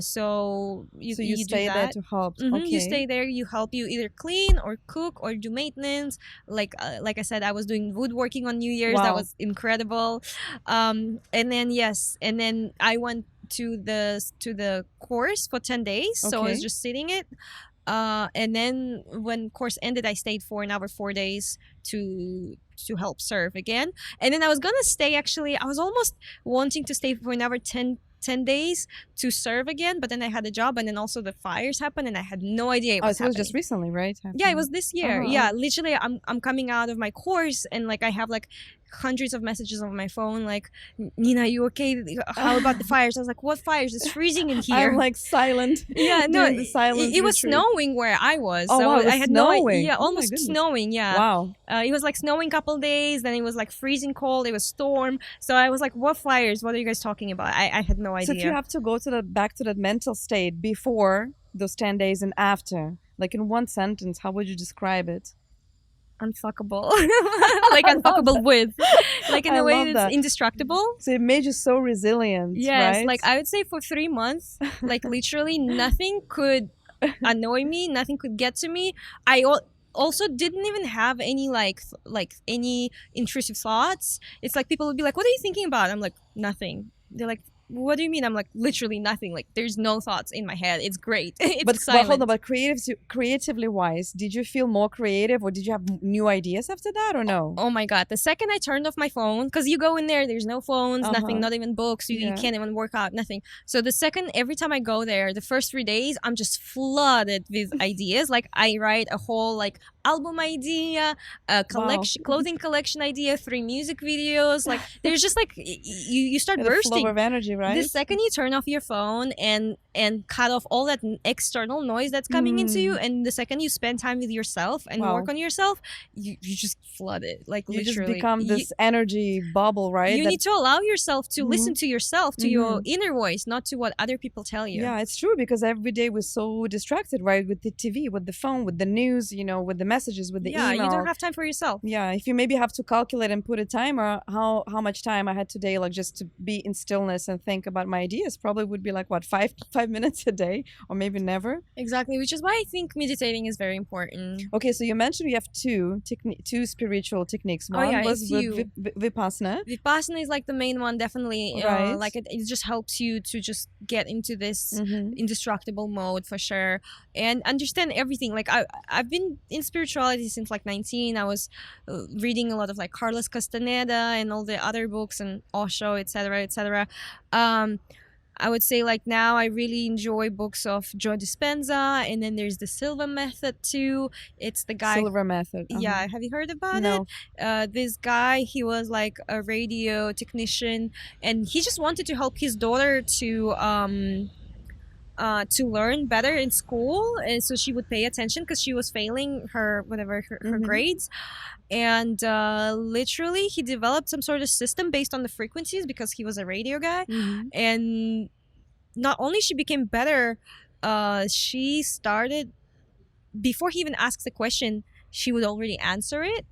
So you So you do stay there that. to help. Mhm, Okay. You stay there. You help. You either clean or cook or do maintenance. Like I said, I was doing woodworking on New Year's. That Wow. was incredible. And then I went to the course for 10 days. So I was Okay. just sitting it. And then when course ended, I stayed for another 4 days to help serve again. And then I was gonna stay. Actually, I was almost wanting to stay for another 10 days to serve again, but then I had a job, and then also the fires happened, and I had no idea it was so it was happening. just recently, right? Yeah, it was this year. Uh-huh. Yeah, literally, I'm coming out of my course, and like I have like hundreds of messages on my phone, like, Nina, you okay? How about the fires? I was like, what fires? It's freezing in here. I'm like silent. Yeah, no, doing the silent it was retreat. snowing where I was. Oh, so wow, it was I had no idea. snowing. Yeah, Oh my almost goodness. snowing. Yeah. Wow. It was like snowing a couple days, then it was like freezing cold. It was storm. So I was like, what fires? What are you guys talking about? I had no idea. So if you have to go to back to that mental state before those 10 days and after, like in one sentence, how would you describe it? Unfuckable. Like unfuckable with. Like in I a way love that's that. indestructible. So it made you so resilient, Yes, right? like I would say for 3 months, like literally nothing could annoy me, nothing could get to me. I also didn't even have any like any intrusive thoughts. It's like people would be like, "What are you thinking about?" I'm like, "Nothing." They're like, "What do you mean?" I'm like, "Literally nothing. Like there's no thoughts in my head. It's great." It's but silent. hold on, but creatively wise, did you feel more creative, or did you have new ideas after that, or no? Oh my god! The second I turned off my phone, because you go in there's no phones, nothing, not even books. You can't even work out, nothing. So the second, every time I go there, the first 3 days, I'm just flooded with ideas. Like I write a whole like album idea, a collection, clothing collection idea, 3 music videos. Like there's just like you start The flow bursting. of energy, right? The second you turn off your phone and cut off all that external noise that's coming into you, and the second you spend time with yourself and Wow. work on yourself, you just flood it. Like You literally, just become this energy bubble, right? you need to allow yourself to Mhm. listen to yourself, to your inner voice, not to what other people tell you. Yeah, it's true, because every day we're so distracted, right? With the TV, with the phone, with the news, with the messages, with the Yeah, email. you don't have time for yourself. Yeah, if you maybe have to calculate and put a timer, how much time I had today, like just to be in stillness and think about my ideas, probably would be like what, 5 minutes a day, or maybe never. Exactly, which is why I think meditating is very important. Okay, so you mentioned you have two spiritual techniques. One yeah, was it's with you. Vipassana. Vipassana is like the main one, definitely. Right. Like it just helps you to just get into this indestructible mode for sure, and understand everything. Like I've been in spirituality since like 19. I was reading a lot of like Carlos Castaneda and all the other books and Osho, etc., etc. I would say like now I really enjoy books of Joe Dispenza, and then there's the Silva Method too. It's the guy. Silva Method. Yeah, have you heard about No. it? This guy, he was like a radio technician, and he just wanted to help his daughter to learn better in school, and so she would pay attention because she was failing her her grades. And literally he developed some sort of system based on the frequencies because he was a radio guy. And not only she became better, she started, before he even asks a question, she would already answer it.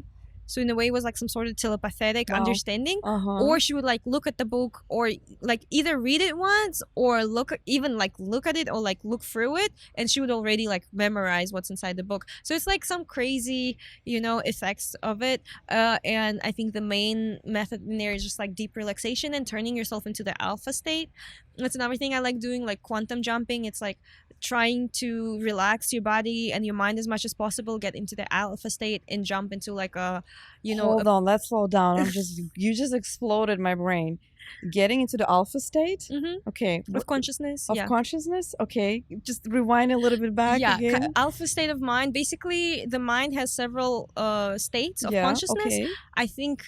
So in a way it was like some sort of telepathic understanding. Or she would like look at the book, or like either read it once or look at it, or like look through it, and she would already like memorize what's inside the book. So it's like some crazy effects of it. And I think the main method in there is just like deep relaxation and turning yourself into the alpha state. That's another thing I like doing, like quantum jumping. It's like trying to relax your body and your mind as much as possible, get into the alpha state and jump into like a Hold on, let's slow down. You just exploded my brain. Getting into the alpha state. Okay. Of consciousness. Of consciousness. Okay, just rewind a little bit back again. Alpha state of mind. Basically, the mind has several states of consciousness. Okay. I think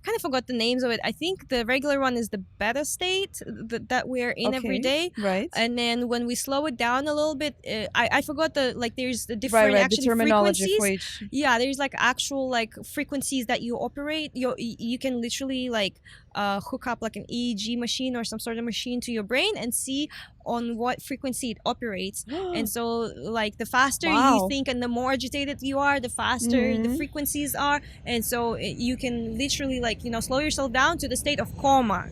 kind of forgot the names of it. I think the regular one is the beta state that we're in every day. Right. And then when we slow it down a little bit, I forgot there's the different the terminology frequencies. For each. Yeah, there's like actual like frequencies that you operate. You can literally like hook up like an EEG machine or some sort of machine to your brain and see on what frequency it operates. And so like the faster you think and the more agitated you are, the faster the frequencies are. And so you can literally like slow yourself down to the state of coma.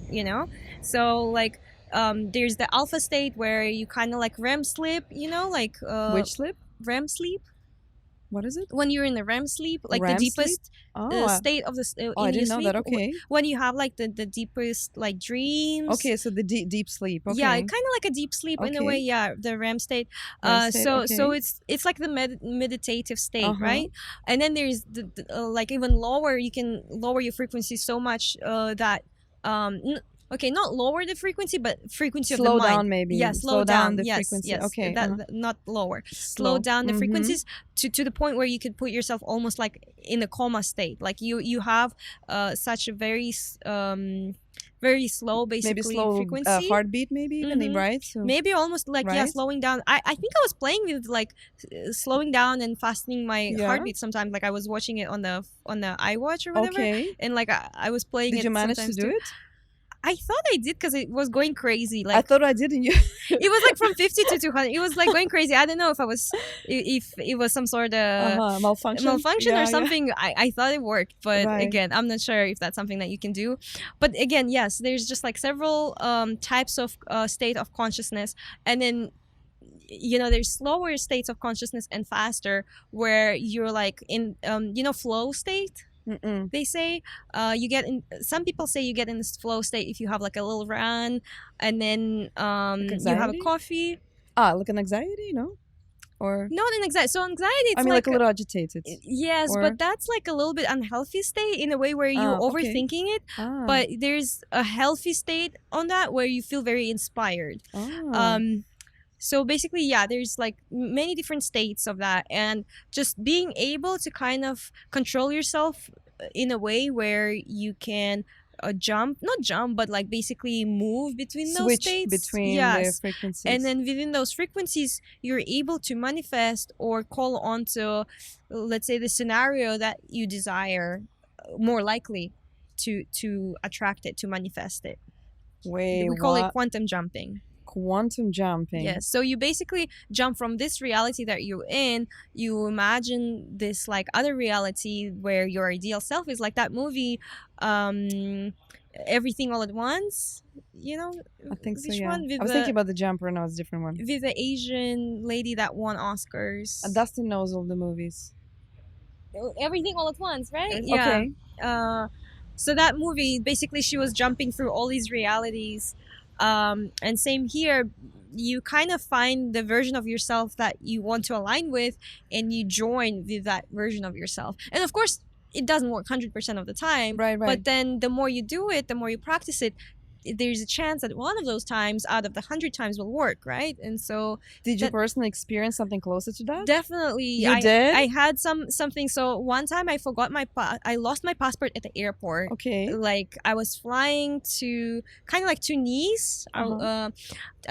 So like there's the alpha state where you kind of like REM sleep. Which sleep? REM sleep. What is it? When you're in the REM sleep, like REM the deepest state of the I didn't know sleep, that. Okay. When you have like the deepest like dreams. Okay, so the deep sleep. Okay. Yeah, kind of like a deep sleep in a way. Yeah, the REM state. So it's like the meditative state, right? And then there's the like even lower. You can lower your frequency so much that okay, not lower the frequency, but frequency of the mind. Slow down, maybe. Yeah, slow down the yes, frequency. Yes, okay. not lower. Slow down the frequencies to the point where you could put yourself almost like in a coma state. Like you have such a very slow, basically, maybe slow frequency. Heartbeat, maybe even, right? So, maybe almost like slowing down. I think I was playing with like slowing down and fastening my heartbeat sometimes. Like I was watching it on the iWatch or whatever, and like I was playing it. Did you manage to do it? I thought I did because it was going crazy. Like I thought I did, and you. It was like from 50 to 200. It was like going crazy. I don't know if it was some sort of malfunction or something. I thought it worked, but again, I'm not sure if that's something that you can do. But again, yes, there's just like several types of state of consciousness, and then there's slower states of consciousness and faster, where you're like in flow state. They say you get in. Some people say you get in this flow state if you have like a little run, and then you have a coffee. Like an anxiety, no? Or not an anxiety. So anxiety, it's like a little agitated. Yes, but that's like a little bit unhealthy state in a way where you're overthinking it. But there's a healthy state on that where you feel very inspired. So basically, yeah, there's like many different states of that, and just being able to kind of control yourself in a way where you can not jump, but like basically move between those Switch states. between the Yes. frequencies. And then within those frequencies, you're able to manifest or call onto, let's say, the scenario that you desire, more likely to attract it, to manifest it. Wait, We call it what? quantum jumping. Quantum jumping. Yes. So you basically jump from this reality that you're in, you imagine this like other reality where your ideal self is, like that movie, Everything All at Once. You know, I think so, which yeah. one? With I was the, thinking about the jumper, and I was a different one. with the Asian lady that won Oscars. Dustin knows all the movies. Everything All at Once, right? Okay. Yeah. So that movie, basically, she was jumping through all these realities. And same here, you kind of find the version of yourself that you want to align with, and you join with that version of yourself. And of course, it doesn't work 100% of the time. Right. But then the more you do it, the more you practice it, there's a chance that one of those times out of the 100 times will work, right? And so Did you personally experience something closer to that? definitely, You did? I had something. So one time I forgot I lost my passport at the airport. Okay. Like I was flying to kind of like to Nice. I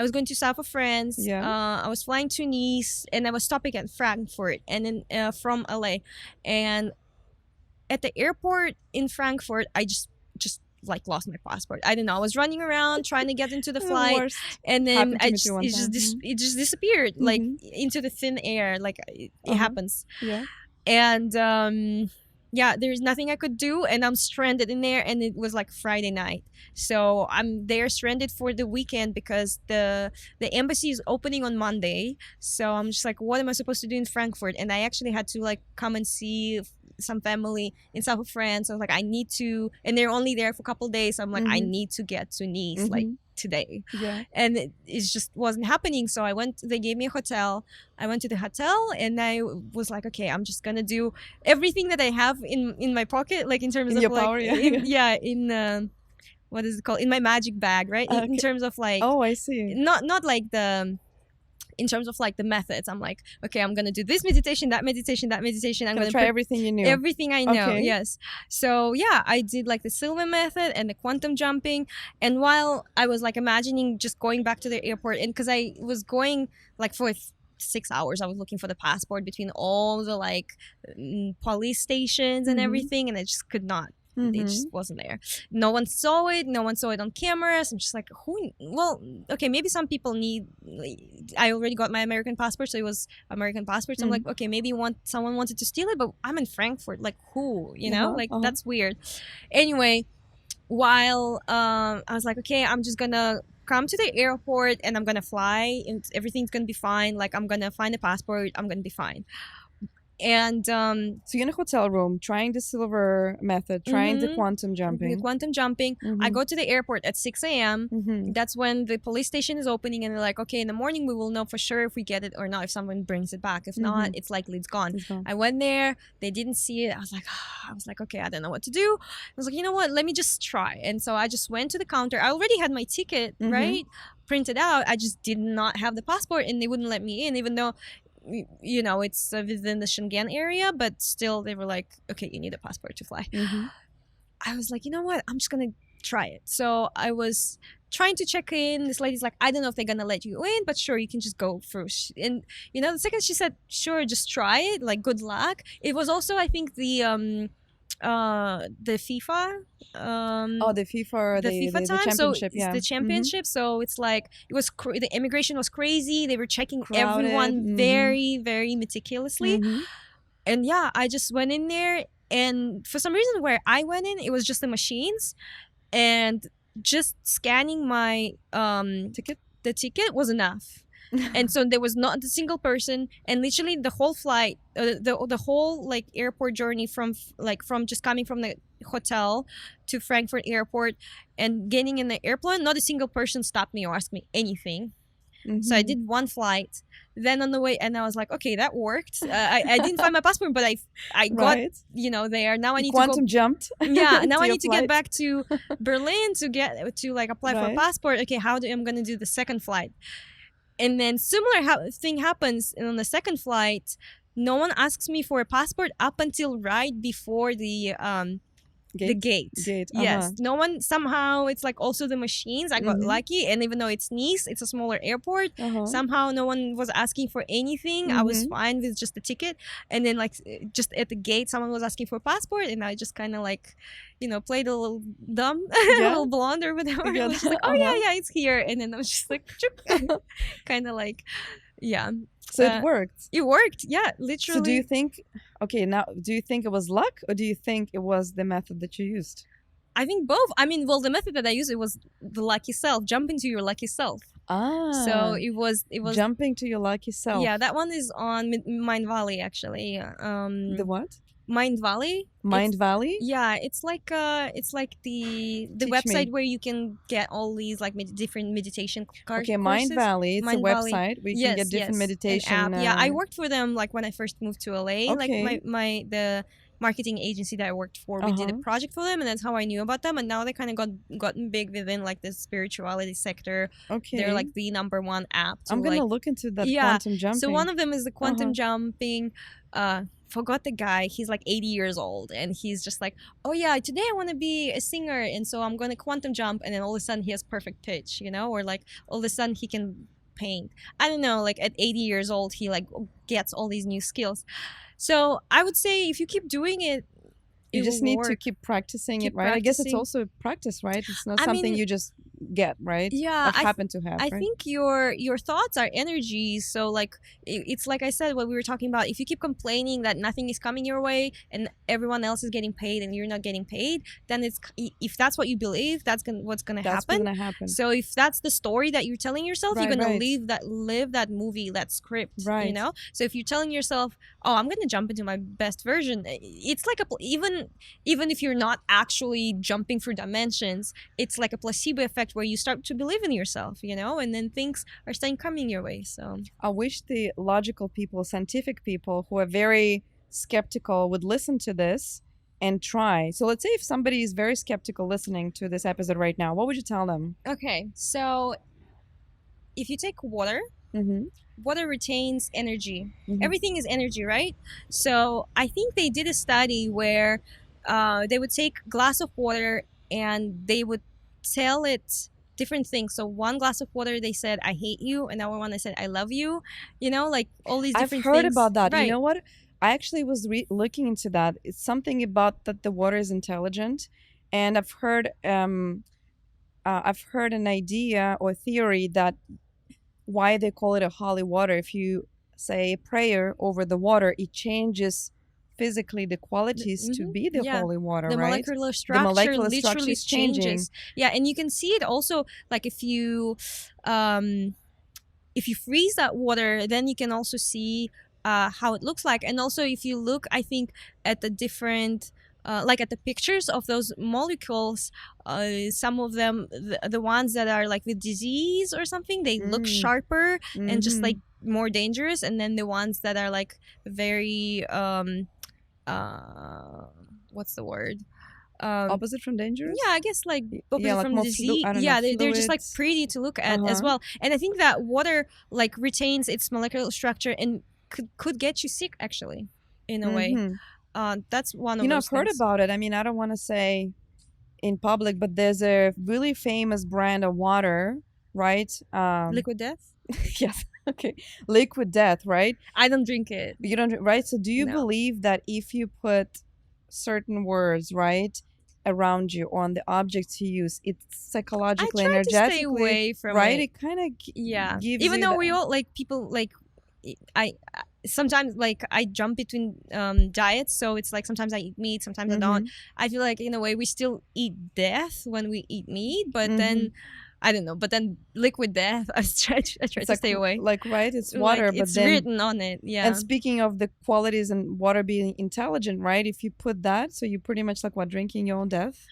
was going to South of France. Yeah. I was flying to Nice, and I was stopping at Frankfurt, and then from LA, and at the airport in Frankfurt, I just like lost my passport. I don't know. I was running around trying to get into the flight, worst. and then Happened to me too one time. it just disappeared like Mhm. into the thin air. Like it Uh-huh. happens. Yeah. And yeah, there's nothing I could do, and I'm stranded in there, and it was like Friday night. So I'm there stranded for the weekend because the embassy is opening on Monday. So I'm just like, what am I supposed to do in Frankfurt? And I actually had to like come and see some family in South of France. I was like, I need to, and they're only there for a couple of days. So I'm like, I Mhm. need to get to Nice like today. Yeah. And it just wasn't happening. So they gave me a hotel. I went to the hotel, and I was like, okay, I'm just gonna do everything that I have in my pocket, like in terms In of your like power, yeah. in what is it called, in my magic bag, right? In Okay. terms of like, Oh, I see. not like in terms of like the methods. I'm like, okay, I'm gonna do this meditation, that meditation, that meditation. I'm Gonna gonna try put everything you knew. everything I know. Okay. Yes. So yeah, I did like the Silva Method and the quantum jumping. And while I was like imagining just going back to the airport, and because I was going like for 6 hours, I was looking for the passport between all the like police stations and Mhm. everything, and I just could not. It Mhm. just wasn't there. No one saw it. No one saw it on cameras. I'm just like, who? Well, okay, maybe some people need. I already got my American passport, so it was American passport. So I'm like, okay, maybe someone wanted to steal it, but I'm in Frankfurt. Like, who? You know, that's weird. Anyway, while I was like, okay, I'm just gonna come to the airport and I'm gonna fly, and everything's gonna be fine. Like, I'm gonna find a passport. I'm gonna be fine. And So you're in a hotel room, trying the Silver Method, trying the quantum the jumping. quantum jumping, I go to the airport at 6 a.m. Mhm. That's when the police station is opening, and they're like, okay, in the morning we will know for sure if we get it or not, if someone brings it back. If not, it's likely it's gone. It's gone. I went there, they didn't see it. I was like, okay, I don't know what to do. I was like, you know what, let me just try. And so I just went to the counter. I already had my ticket, right, printed out. I just did not have the passport, and they wouldn't let me in, even though, you know, it's within the Schengen area, but still they were like, okay, you need a passport to fly. I was like, you know what, I'm just gonna try it. So I was trying to check in. This lady's like, I don't know if they're gonna let you in, but sure, you can just go through. And you know, the second she said, sure, just try it, like, good luck. It was also, I think, the FIFA The FIFA, the FIFA time, championship, so it's the championship. So it's like, it was the immigration was crazy. They were checking Crowded. everyone very, very meticulously. And yeah, I just went in there, and for some reason where I went in, it was just the machines, and just scanning my Ticket? the ticket was enough. And so there was not a single person, and literally the whole flight, the whole like airport journey from just coming from the hotel to Frankfurt airport and getting in the airplane, not a single person stopped me or asked me anything. So I did one flight. Then on the way, and I was like, okay, that worked. I didn't find my passport, but I got, you know, there. Now I need quantum to go. jumped. Yeah, now to I your need to get flight. back to Berlin to like apply for a Right. passport. Okay, I'm gonna do the second flight. And then similar thing happens on the second flight. No one asks me for a passport up until right before the gate. Yes. No one, somehow it's like also the machines. I got lucky, and even though it's Nice, it's a smaller airport. Somehow no one was asking for anything. I was fine with just the ticket. And then like just at the gate, someone was asking for a passport, and I just kind of like, played a little dumb, a little blonde or whatever. I was just like, oh yeah, it's here. And then I was just like, kind of like, yeah. So it worked. It worked, yeah, literally. So do you think it was luck, or do you think it was the method that you used? I think both. I mean, well, the method that I used, it was the lucky self, jump into your lucky self. So it was jumping to your lucky self. Yeah, that one is on Mind Valley, actually. The what? Mind Valley. Mind Valley? Yeah, it's like the website where you can get all these like different meditation cards. Okay, Mind Valley. It's a website where you can get different meditation. An app. Yeah, I worked for them like when I first moved to LA. Okay. Like the marketing agency that I worked for, we did a project for them, and that's how I knew about them. And now they kind of gotten big within like the spirituality sector. Okay, they're like the number one app. I'm gonna look into that quantum jumping. So one of them is the quantum jumping. Forgot the guy. He's like 80 years old, and he's just like, oh yeah, today I want to be a singer, and so I'm gonna quantum jump, and then all of a sudden he has perfect pitch, or like all of a sudden he can paint. I don't know, like at 80 years old he like gets all these new skills. So I would say if you keep doing it, you just need to keep practicing it, right? I guess it's also a practice, right? It's not something you just get, right? Yeah, happen to have. I think your thoughts are energies. So like it's like I said, what we were talking about. If you keep complaining that nothing is coming your way and everyone else is getting paid and you're not getting paid, then if that's what you believe, that's what's gonna happen. So if that's the story that you're telling yourself, you're gonna live that movie, that script. Right. So if you're telling yourself, oh, I'm gonna jump into my best version, it's like even if you're not actually jumping through dimensions, it's like a placebo effect where you start to believe in yourself, and then things are starting coming your way. So I wish the logical people, scientific people who are very skeptical would listen to this and try. So let's say if somebody is very skeptical listening to this episode right now, what would you tell them? Okay, so if you take water, water retains energy. Everything is energy, right? So I think they did a study where they would take a glass of water and they would tell it different things. So one glass of water, they said, I hate you. And another one, they said, I love you. Like all these different things. I've heard about that. Right. You know what? I actually was looking into that. It's something about that the water is intelligent. And I've heard an idea or theory that why they call it a holy water. If you say a prayer over the water, it changes physically the qualities to be the holy water, the right? Molecular structure literally changes. Yeah, and you can see it also, like if you freeze that water, then you can also see how it looks like. And also if you look, I think, at the different like at the pictures of those molecules, some of them, the ones that are like with disease or something, they look sharper and just like more dangerous, and then the ones that are like very what's the word? Opposite from dangerous? Yeah, I guess like opposite from disease. They're just like pretty to look at as well. And I think that water like retains its molecular structure and could get you sick actually, in a way. That's one of those I've heard about it. I mean, I don't want to say in public, but there's a really famous brand of water, right? Liquid Death? Yes. Okay. Liquid Death, right? I don't drink it. You don't, right? So do you believe that if you put certain words, right, around you on the objects you use, it's psychologically, energetically, to stay away from right? It, it kind of gives even you though we all like people like I sometimes like I jump between diets, so it's like sometimes I eat meat, sometimes I don't. I feel like in a way we still eat death when we eat meat, but then I don't know. But then liquid death, I try to stay away. Like, right? It's water, like, but it's then written on it. Yeah. And speaking of the qualities and water being intelligent, right? If you put that, so you pretty much like what, drinking your own death?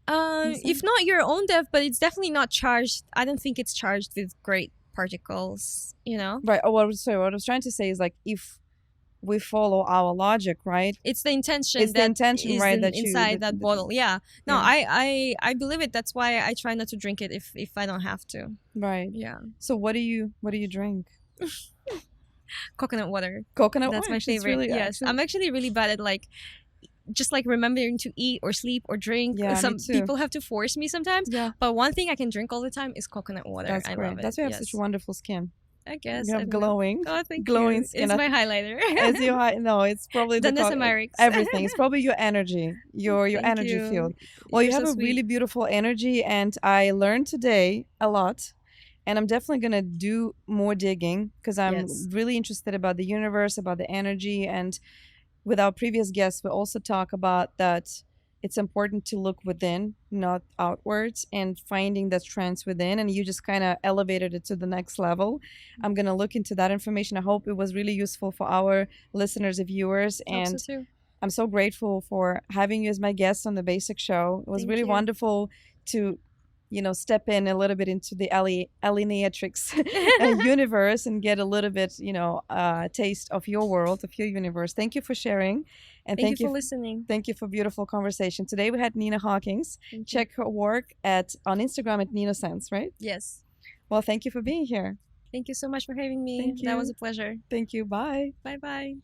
If not your own death, but it's definitely not charged. I don't think it's charged with great particles. Right. Oh, what I was trying to say is like if we follow our logic, right? It's the intention. It's the intention, right, that you inside that bottle. Yeah. No, Yeah. I believe it. That's why I try not to drink it if I don't have to. Right. Yeah. So what do you drink? Coconut water. Coconut That's water. my It's favorite. really Yes. actually- I'm actually really bad at like just like remembering to eat or sleep or drink. Yeah, me Some too. people have to force me sometimes. Yeah, But one thing I can drink all the time is coconut water. that's I great. love it. That's why you have Yes. such wonderful skin. I guess. You I have don't know. glowing. Oh, thank glowing you. skin. It's my highlighter. As you no, it's probably Done this in my rigs. everything. It's probably your energy, your Thank energy you. field. Well, you You're have so a really sweet. beautiful energy, and I learned today a lot. And I'm definitely gonna do more digging because I'm Yes. really interested about the universe, about the energy. And with our previous guests, we also talk about that it's important to look within, not outwards, and finding that strength within. And you just kind of elevated it to the next level. I'm gonna look into that information. I hope it was really useful for our listeners and viewers. Hope so And too. I'm so grateful for having you as my guest on the Basic Show. It was Thank really you. wonderful to, step in a little bit into the Alienatrix universe and get a little bit, taste of your world, of your universe. Thank you for sharing, and Thank you for listening. thank you for beautiful conversation. Today we had Nina Hawkins. Thank you. Check her work on Instagram at Nina Sense, right? Yes. Well, thank you for being here. Thank you so much for having me. Thank That you. was a pleasure. Thank you. Bye. Bye bye.